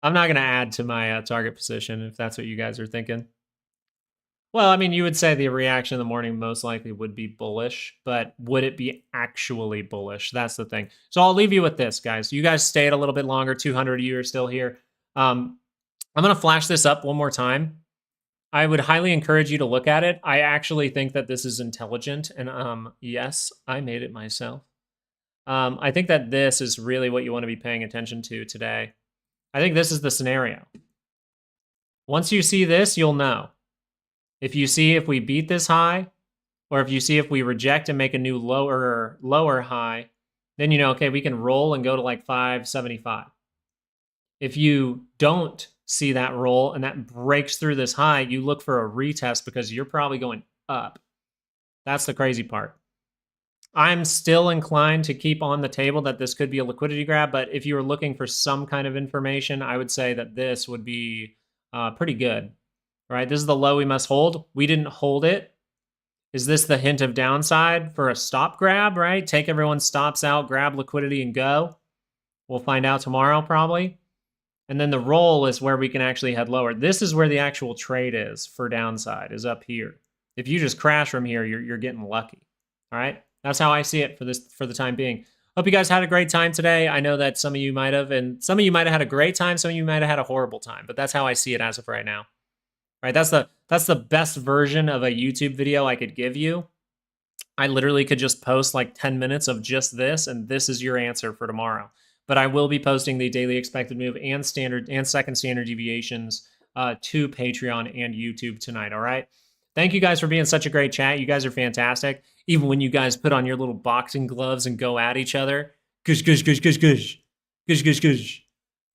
I'm not going to add to my target position if that's what you guys are thinking. Well, I mean, you would say the reaction in the morning most likely would be bullish, but would it be actually bullish? That's the thing. So I'll leave you with this, guys. You guys stayed a little bit longer. 200 of you are still here. I'm going to flash this up one more time. I would highly encourage you to look at it. I actually think that this is intelligent, and yes, I made it myself. I think that this is really what you want to be paying attention to today. I think this is the scenario. Once you see this, you'll know. If you see if we beat this high, or if you see if we reject and make a new lower high, then you know, okay, we can roll and go to like 575. If you don't see that roll and that breaks through this high, you look for a retest because you're probably going up. That's the crazy part. I'm still inclined to keep on the table that this could be a liquidity grab, but if you were looking for some kind of information, I would say that this would be pretty good. Right, this is the low we must hold. We didn't hold it. Is this the hint of downside for a stop grab, right? Take everyone's stops out, grab liquidity, and go. We'll find out tomorrow, probably. And then the roll is where we can actually head lower. This is where the actual trade is for downside, is up here. If you just crash from here, you're getting lucky. All right, that's how I see it for the time being. Hope you guys had a great time today. I know that some of you might have, and some of you might have had a great time, some of you might have had a horrible time, but that's how I see it as of right now. Right, that's the best version of a YouTube video I could give you. I literally could just post like 10 minutes of just this, and this is your answer for tomorrow. But I will be posting the daily expected move and second standard deviations to Patreon and YouTube tonight. All right. Thank you guys for being such a great chat. You guys are fantastic. Even when you guys put on your little boxing gloves and go at each other. Gush, gush, gush, gush, gush. Gush, gush, gush.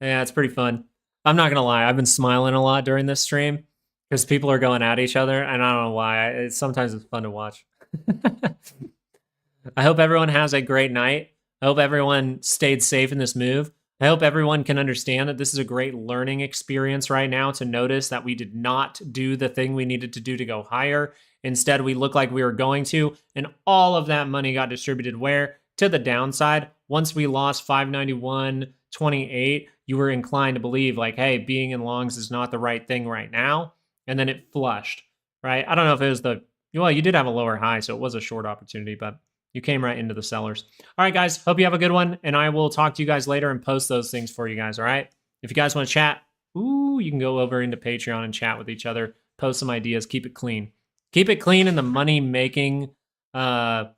Yeah, it's pretty fun. I'm not gonna lie. I've been smiling a lot during this stream, because people are going at each other, and I don't know why. Sometimes it's fun to watch. I hope everyone has a great night. I hope everyone stayed safe in this move. I hope everyone can understand that this is a great learning experience right now to notice that we did not do the thing we needed to do to go higher. Instead, we look like we were going to, and all of that money got distributed where? To the downside. Once we lost 591.28, you were inclined to believe like, hey, being in longs is not the right thing right now. And then it flushed, right? I don't know if it was well, you did have a lower high, so it was a short opportunity, but you came right into the sellers. All right, guys, hope you have a good one, and I will talk to you guys later and post those things for you guys, all right? If you guys want to chat, you can go over into Patreon and chat with each other, post some ideas, keep it clean. Keep it clean in the money-making talk,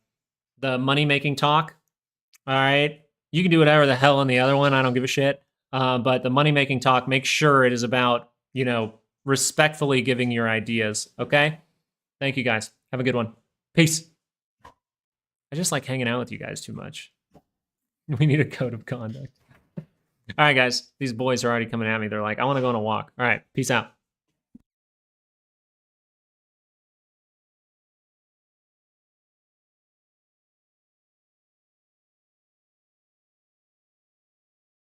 all right? You can do whatever the hell on the other one, I don't give a shit. But the money-making talk, make sure it is about, respectfully giving your ideas, okay? Thank you, guys. Have a good one. Peace. I just like hanging out with you guys too much. We need a code of conduct. All right, guys. These boys are already coming at me. They're like, I want to go on a walk. All right. Peace out.